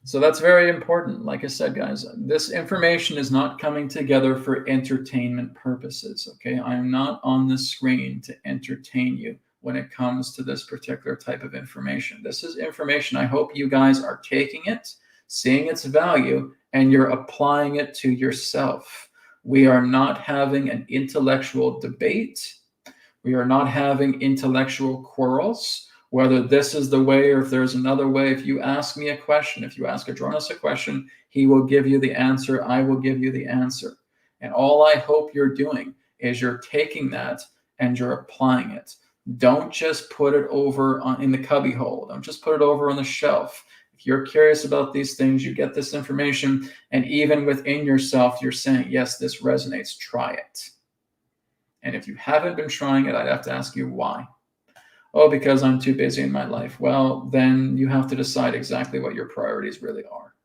So that's very important. Like I said, guys, this information is not coming together for entertainment purposes, okay? I'm not on the screen to entertain you when it comes to this particular type of information. This is information. I hope you guys are taking it, seeing its value, and you're applying it to yourself. We are not having an intellectual debate. We are not having intellectual quarrels. Whether this is the way or if there's another way, if you ask me a question, if you ask Adronis a question, he will give you the answer. I will give you the answer. And all I hope you're doing is you're taking that and you're applying it. Don't just put it over in the cubby hole. Don't just put it over on the shelf. If you're curious about these things, you get this information, and even within yourself, you're saying, yes, this resonates, try it. And if you haven't been trying it, I'd have to ask you why. Oh, because I'm too busy in my life. Well, then you have to decide exactly what your priorities really are,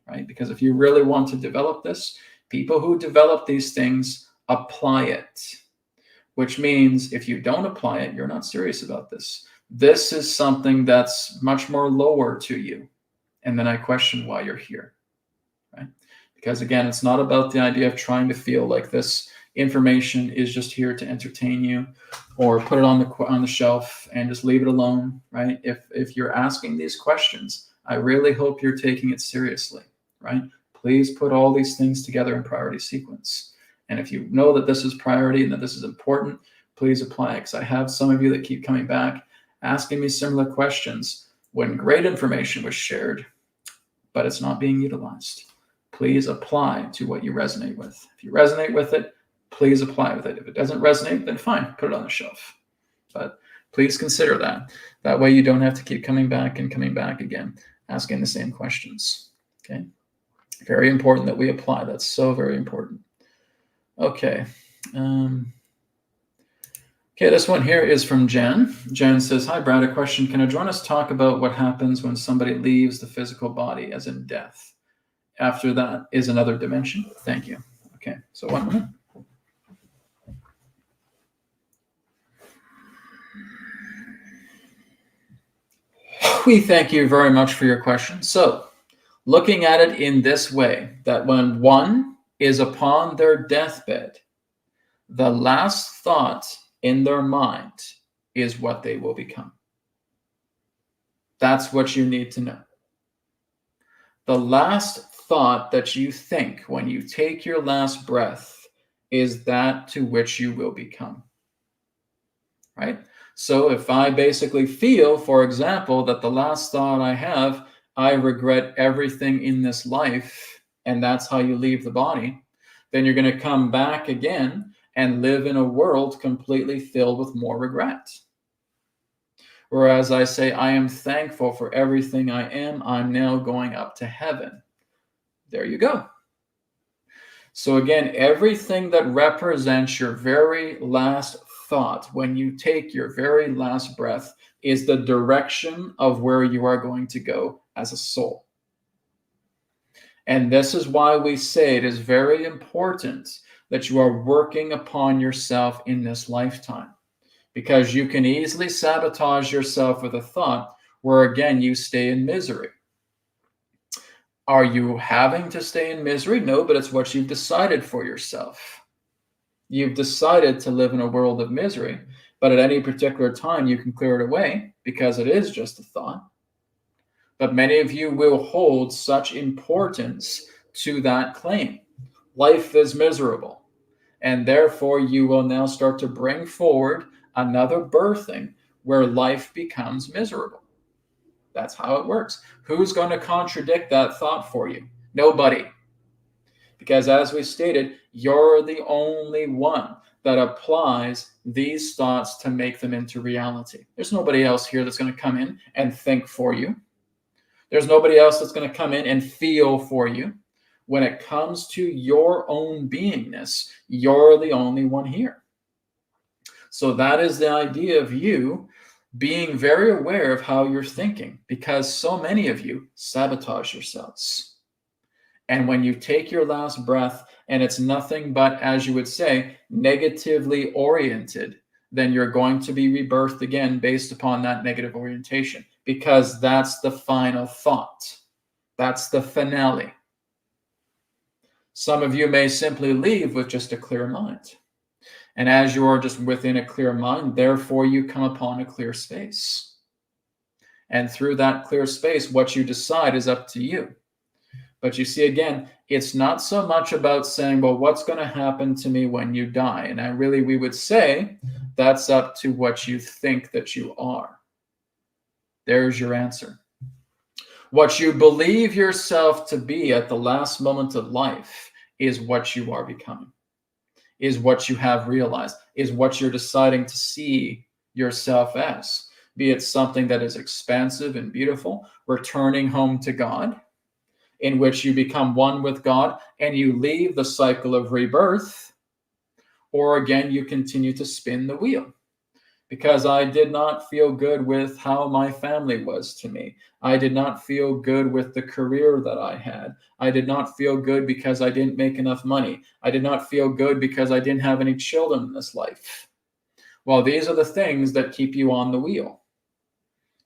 right? Because if you really want to develop this, people who develop these things apply it, which means if you don't apply it, you're not serious about this. This is something that's much more lower to you. And then I question why you're here, right? Because again, it's not about the idea of trying to feel like this information is just here to entertain you, or put it on the shelf and just leave it alone, right? If you're asking these questions, I really hope you're taking it seriously, right? Please put all these things together in priority sequence. And if you know that this is priority and that this is important, please apply it. Because I have some of you that keep coming back asking me similar questions when great information was shared, but it's not being utilized. Please apply to what you resonate with. If you resonate with it, please apply with it. If it doesn't resonate, then fine, put it on the shelf. But please consider that. That way you don't have to keep coming back and coming back again, asking the same questions. Okay? Very important that we apply. That's so very important. Okay. Okay, this one here is from Jen. Jen says, hi, Brad, a question. Can Adronis talk about what happens when somebody leaves the physical body, as in death? After that is another dimension. Thank you. Okay, so 1 minute. We thank you very much for your question. So, looking at it in this way, that when one is upon their deathbed, the last thought in their mind is what they will become. That's what you need to know. The last thought that you think when you take your last breath is that to which you will become. Right? So if I basically feel, for example, that the last thought I have, I regret everything in this life, and that's how you leave the body, then you're going to come back again and live in a world completely filled with more regret. Whereas I say, I am thankful for everything I am, I'm now going up to heaven. There you go. So again, everything that represents your very last thought when you take your very last breath is the direction of where you are going to go as a soul. And this is why we say it is very important that you are working upon yourself in this lifetime, because you can easily sabotage yourself with a thought where, again, you stay in misery. Are you having to stay in misery? No, but it's what you've decided for yourself. You've decided to live in a world of misery, but at any particular time, you can clear it away because it is just a thought. But many of you will hold such importance to that claim. Life is miserable. And therefore, you will now start to bring forward another birthing where life becomes miserable. That's how it works. Who's going to contradict that thought for you? Nobody. Because as we stated, you're the only one that applies these thoughts to make them into reality. There's nobody else here that's going to come in and think for you. There's nobody else that's going to come in and feel for you. When it comes to your own beingness, you're the only one here. So that is the idea of you being very aware of how you're thinking, because so many of you sabotage yourselves. And when you take your last breath and it's nothing but, as you would say, negatively oriented, then you're going to be rebirthed again based upon that negative orientation, because that's the final thought. That's the finale. Some of you may simply leave with just a clear mind. And as you are just within a clear mind, therefore you come upon a clear space. And through that clear space, what you decide is up to you. But you see, again, it's not so much about saying, well, what's going to happen to me when you die? And we would say that's up to what you think that you are. There's your answer. What you believe yourself to be at the last moment of life is what you are becoming, is what you have realized, is what you're deciding to see yourself as. Be it something that is expansive and beautiful, returning home to God, in which you become one with God and you leave the cycle of rebirth, or again, you continue to spin the wheel. Because I did not feel good with how my family was to me. I did not feel good with the career that I had. I did not feel good because I didn't make enough money. I did not feel good because I didn't have any children in this life. Well, these are the things that keep you on the wheel.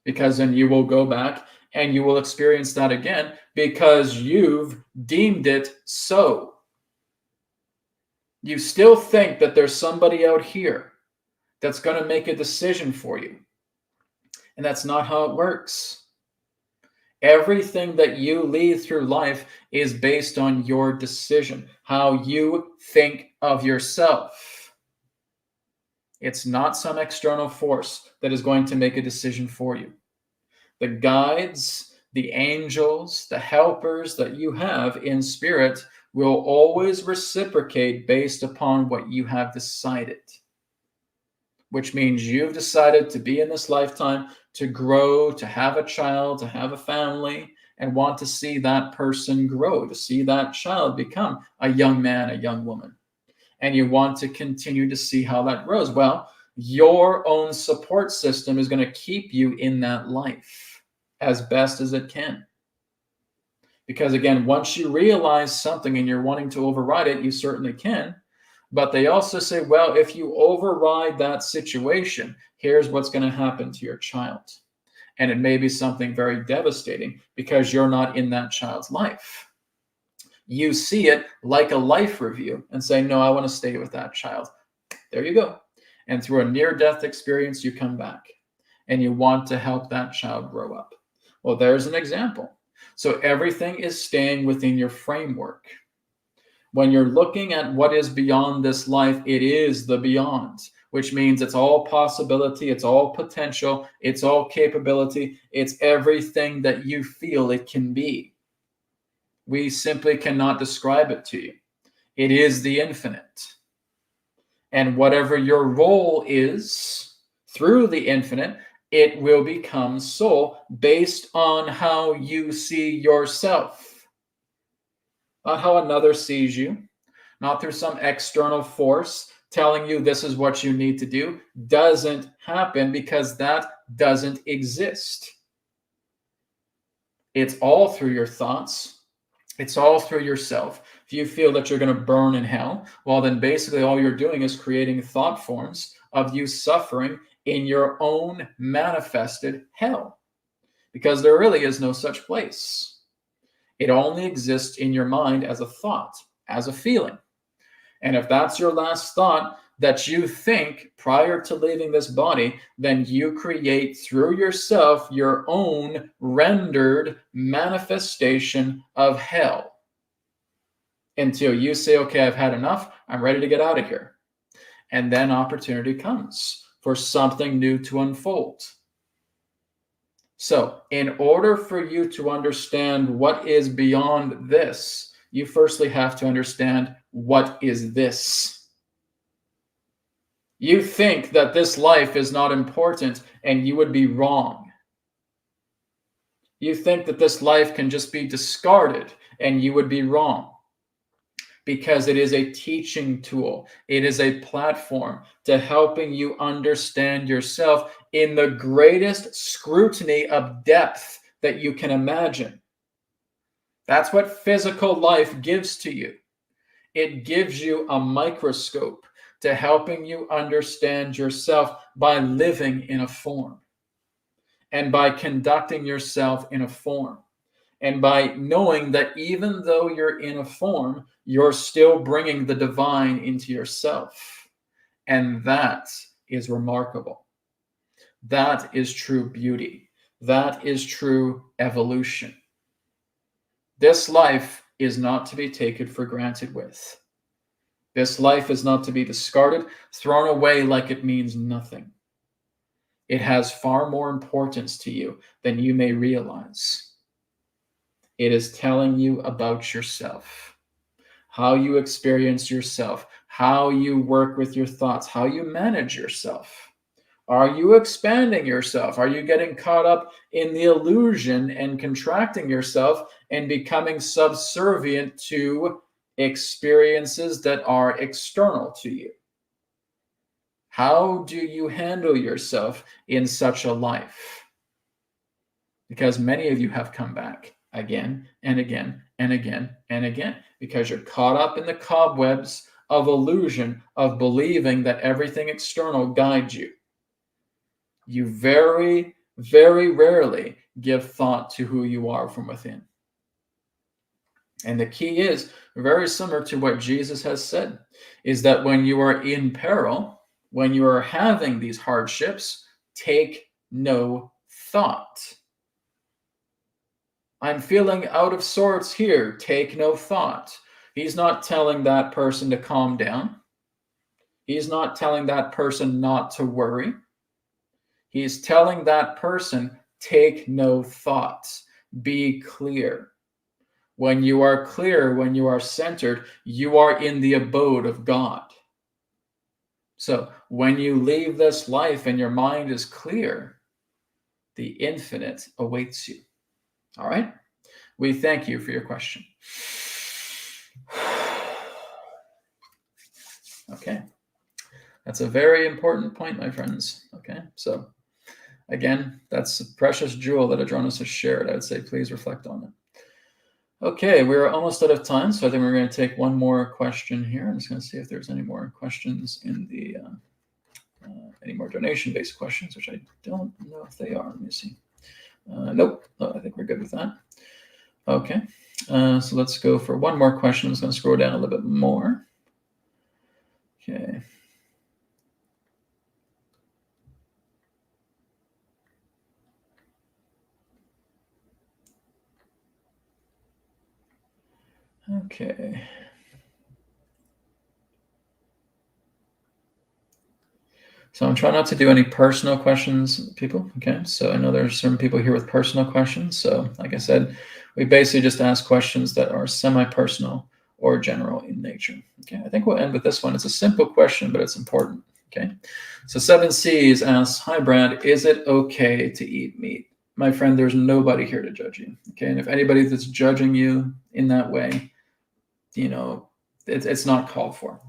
Because then you will go back and you will experience that again because you've deemed it so. You still think that there's somebody out here that's going to make a decision for you. And that's not how it works. Everything that you lead through life is based on your decision, how you think of yourself. It's not some external force that is going to make a decision for you. The guides, the angels, the helpers that you have in spirit will always reciprocate based upon what you have decided. Which means you've decided to be in this lifetime, to grow, to have a child, to have a family, and want to see that person grow, to see that child become a young man, a young woman. And you want to continue to see how that grows. Well, your own support system is going to keep you in that life as best as it can. Because again, once you realize something and you're wanting to override it, you certainly can. But they also say, well, if you override that situation, here's what's going to happen to your child. And it may be something very devastating because you're not in that child's life. You see it like a life review and say, no, I want to stay with that child. There you go. And through a near-death experience, you come back and you want to help that child grow up. Well, there's an example. So everything is staying within your framework. When you're looking at what is beyond this life, it is the beyond, which means it's all possibility, it's all potential, it's all capability, it's everything that you feel it can be. We simply cannot describe it to you. It is the infinite. And whatever your role is through the infinite, it will become so based on how you see yourself. Not how another sees you, not through some external force telling you this is what you need to do. Doesn't happen because that doesn't exist. It's all through your thoughts. It's all through yourself. If you feel that you're going to burn in hell, well, then basically all you're doing is creating thought forms of you suffering in your own manifested hell, because there really is no such place. It only exists in your mind as a thought, as a feeling. And if that's your last thought that you think prior to leaving this body, then you create through yourself your own rendered manifestation of hell. Until you say, okay, I've had enough, I'm ready to get out of here. And then opportunity comes for something new to unfold. So in order for you to understand what is beyond this, you firstly have to understand what is this. You think that this life is not important, and you would be wrong. You think that this life can just be discarded, and you would be wrong. Because it is a teaching tool. It is a platform to helping you understand yourself in the greatest scrutiny of depth that you can imagine. That's what physical life gives to you. It gives you a microscope to helping you understand yourself by living in a form and by conducting yourself in a form. And by knowing that even though you're in a form, you're still bringing the divine into yourself. And that is remarkable. That is true beauty. That is true evolution. This life is not to be taken for granted with. This life is not to be discarded, thrown away like it means nothing. It has far more importance to you than you may realize. It is telling you about yourself, how you experience yourself, how you work with your thoughts, how you manage yourself. Are you expanding yourself? Are you getting caught up in the illusion and contracting yourself and becoming subservient to experiences that are external to you? How do you handle yourself in such a life? Because many of you have come back again and again and again and again, because you're caught up in the cobwebs of illusion of believing that everything external guides you. You very, very rarely give thought to who you are from within. And the key is very similar to what Jesus has said, is that when you are in peril, when you are having these hardships, take no thought. I'm feeling out of sorts here. Take no thought. He's not telling that person to calm down. He's not telling that person not to worry. He's telling that person, take no thought. Be clear. When you are clear, when you are centered, you are in the abode of God. So when you leave this life and your mind is clear, the infinite awaits you. All right? We thank you for your question. Okay. That's a very important point, my friends. Okay. So again, that's a precious jewel that Adronis has shared. I'd say please reflect on it. Okay, we're almost out of time, so I think we're going to take one more question here. I'm just going to see if there's any more questions in the any more donation-based questions, which I don't know if they are. Let me see. Nope. I think we're good with that. Okay, so let's go for one more question. I'm just going to scroll down a little bit more. Okay. Okay. So I'm trying not to do any personal questions, people. Okay, so I know there's certain people here with personal questions. So like I said, we basically just ask questions that are semi-personal or general in nature. Okay, I think we'll end with this one. It's a simple question, but it's important. Okay, so 7Cs asks, hi Brad, is it okay to eat meat? My friend, there's nobody here to judge you. Okay, and if anybody that's judging you in that way, you know, it's not called for.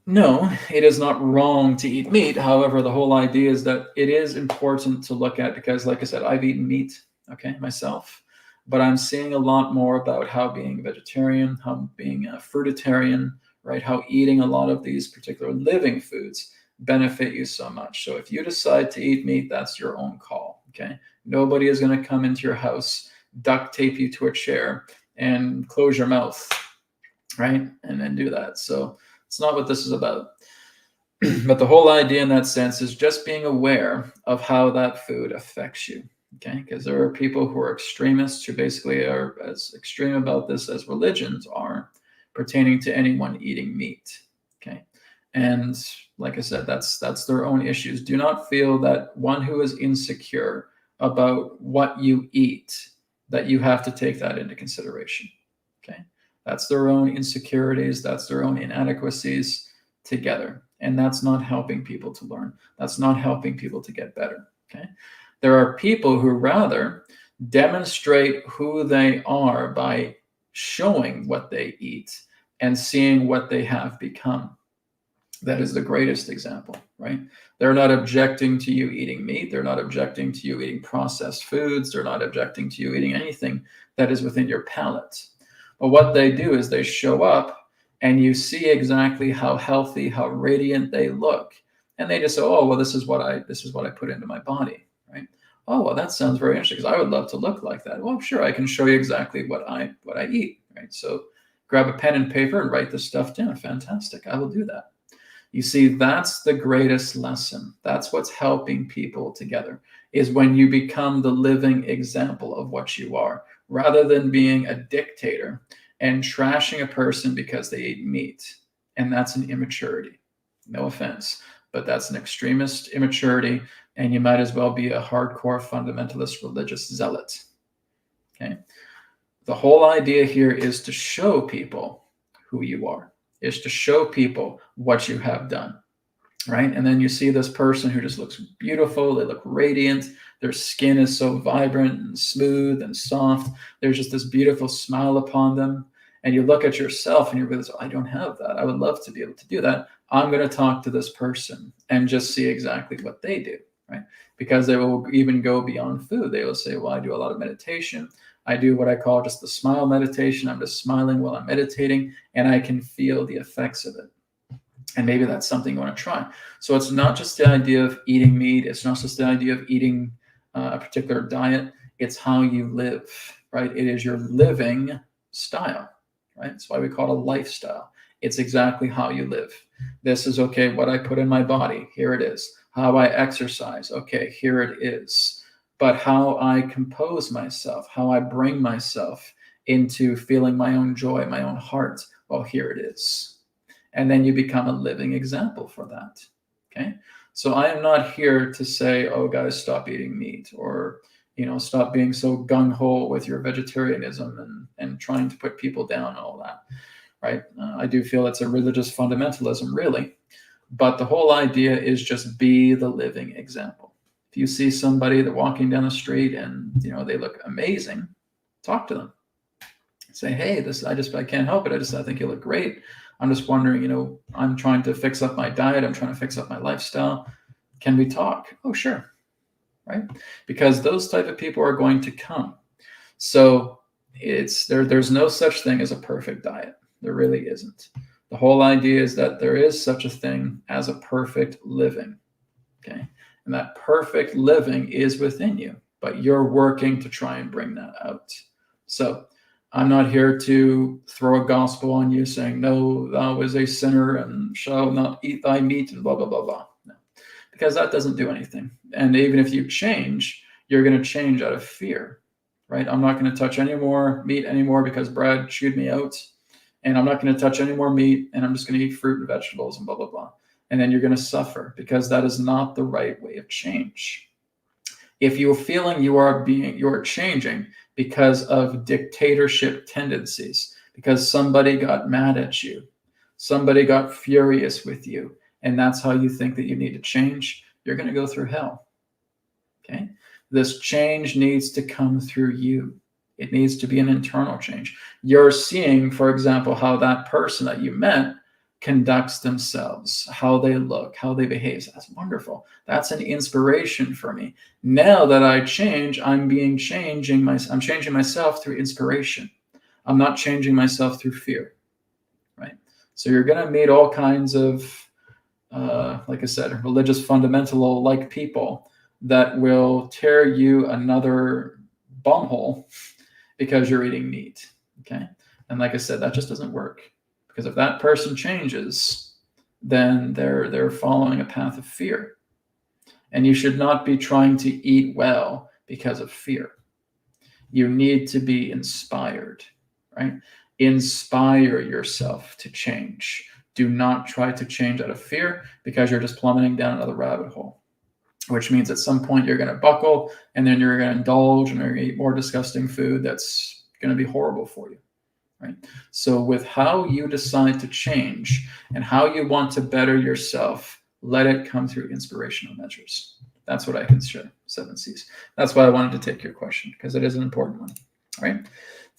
No, it is not wrong to eat meat. However, the whole idea is that it is important to look at, because like I said, I've eaten meat, okay, myself, but I'm seeing a lot more about how being vegetarian, how being a fruitarian, right, how eating a lot of these particular living foods benefit you so much. So if you decide to eat meat, that's your own call, okay? Nobody is going to come into your house, duct tape you to a chair, and close your mouth, right, and then do that. So it's not what this is about. But the whole idea in that sense is just being aware of how that food affects you, okay? Because there are people who are extremists who basically are as extreme about this as religions are pertaining to anyone eating meat, okay? And like I said, that's their own issues. Do not feel that one who is insecure about what you eat, that you have to take that into consideration. Okay. That's their own insecurities. That's their own inadequacies together. And that's not helping people to learn. That's not helping people to get better. Okay. There are people who rather demonstrate who they are by showing what they eat and seeing what they have become. That is the greatest example, right? They're not objecting to you eating meat. They're not objecting to you eating processed foods. They're not objecting to you eating anything that is within your palate. But what they do is they show up and you see exactly how healthy, how radiant they look. And they just say, oh, well, this is what I put into my body, right? Oh, well, that sounds very interesting because I would love to look like that. Well, sure, I can show you exactly what I eat, right? So grab a pen and paper and write this stuff down. Fantastic. I will do that. You see, that's the greatest lesson. That's what's helping people together, is when you become the living example of what you are, rather than being a dictator and trashing a person because they eat meat. And that's an immaturity. No offense, but that's an extremist immaturity, and you might as well be a hardcore fundamentalist religious zealot. Okay? The whole idea here is to show people who you are, is to show people what you have done, right? And then you see this person who just looks beautiful. They look radiant. Their skin is so vibrant and smooth and soft. There's just this beautiful smile upon them. And you look at yourself and you realize, oh, I don't have that. I would love to be able to do that. I'm going to talk to this person and just see exactly what they do, right? Because they will even go beyond food. They will say, well, I do a lot of meditation. I do what I call just the smile meditation. I'm just smiling while I'm meditating, and I can feel the effects of it. And maybe that's something you want to try. So it's not just the idea of eating meat. It's not just the idea of eating a particular diet. It's how you live, right? It is your living style, right? That's why we call it a lifestyle. It's exactly how you live. This is, okay, what I put in my body. Here it is. How I exercise. Okay, here it is. But how I compose myself, how I bring myself into feeling my own joy, my own heart, well, here it is. And then you become a living example for that. Okay. So I am not here to say, oh, guys, stop eating meat, or, stop being so gung-ho with your vegetarianism and trying to put people down and all that, right? I do feel it's a religious fundamentalism, really. But the whole idea is just be the living example. If you see somebody that walking down the street and, they look amazing, talk to them. Say, hey, I can't help it. I think you look great. I'm just wondering, I'm trying to fix up my diet. I'm trying to fix up my lifestyle. Can we talk? Oh, sure. Right? Because those type of people are going to come. So there's no such thing as a perfect diet. There really isn't. The whole idea is that there is such a thing as a perfect living. Okay. And that perfect living is within you, but you're working to try and bring that out. So I'm not here to throw a gospel on you saying, no, thou is a sinner and shall not eat thy meat and blah, blah, blah, blah. No, because that doesn't do anything. And even if you change, you're going to change out of fear, right? I'm not going to touch any more meat anymore because Brad chewed me out. And I'm not going to touch any more meat, and I'm just going to eat fruit and vegetables and blah, blah, blah. And then you're going to suffer, because that is not the right way of change. If you're feeling you are changing because of dictatorship tendencies, because somebody got mad at you, somebody got furious with you, and that's how you think that you need to change, you're going to go through hell. Okay? This change needs to come through you. It needs to be an internal change. You're seeing, for example, how that person that you met conducts themselves, how they look, how they behave. That's wonderful. That's an inspiration for me. Now that I change, I'm changing myself through inspiration. I'm not changing myself through fear, right? So you're going to meet all kinds of, like I said, religious fundamental like people that will tear you another bumhole because you're eating meat, okay? And like I said, that just doesn't work. Because if that person changes, then they're following a path of fear. And you should not be trying to eat well because of fear. You need to be inspired, right? Inspire yourself to change. Do not try to change out of fear, because you're just plummeting down another rabbit hole. which means at some point you're going to buckle, and then you're going to indulge and you're going to eat more disgusting food that's going to be horrible for you, right? So with how you decide to change and how you want to better yourself, let it come through inspirational measures. That's what I can share, 7 C's. That's why I wanted to take your question, because it is an important one. All right.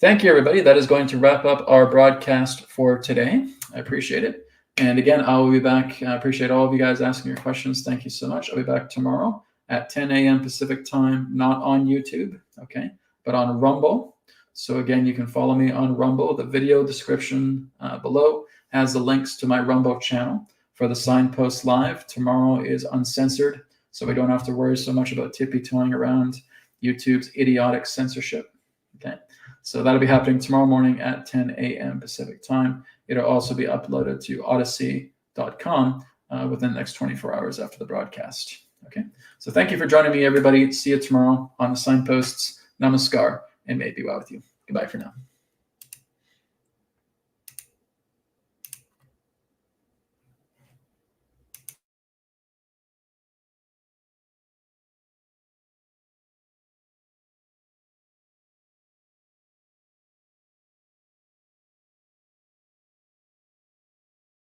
Thank you, everybody. That is going to wrap up our broadcast for today. I appreciate it. And again, I will be back. I appreciate all of you guys asking your questions. Thank you so much. I'll be back tomorrow at 10 a.m. Pacific time, not on YouTube, okay, but on Rumble. So again, you can follow me on Rumble. The video description below has the links to my Rumble channel for the Signpost Live. Tomorrow is uncensored, so we don't have to worry so much about tippy-toeing around YouTube's idiotic censorship. Okay, so that'll be happening tomorrow morning at 10 a.m. Pacific time. It'll also be uploaded to odyssey.com within the next 24 hours after the broadcast. Okay, so thank you for joining me, everybody. See you tomorrow on the Signposts. Namaskar, and may it be well with you. Goodbye for now.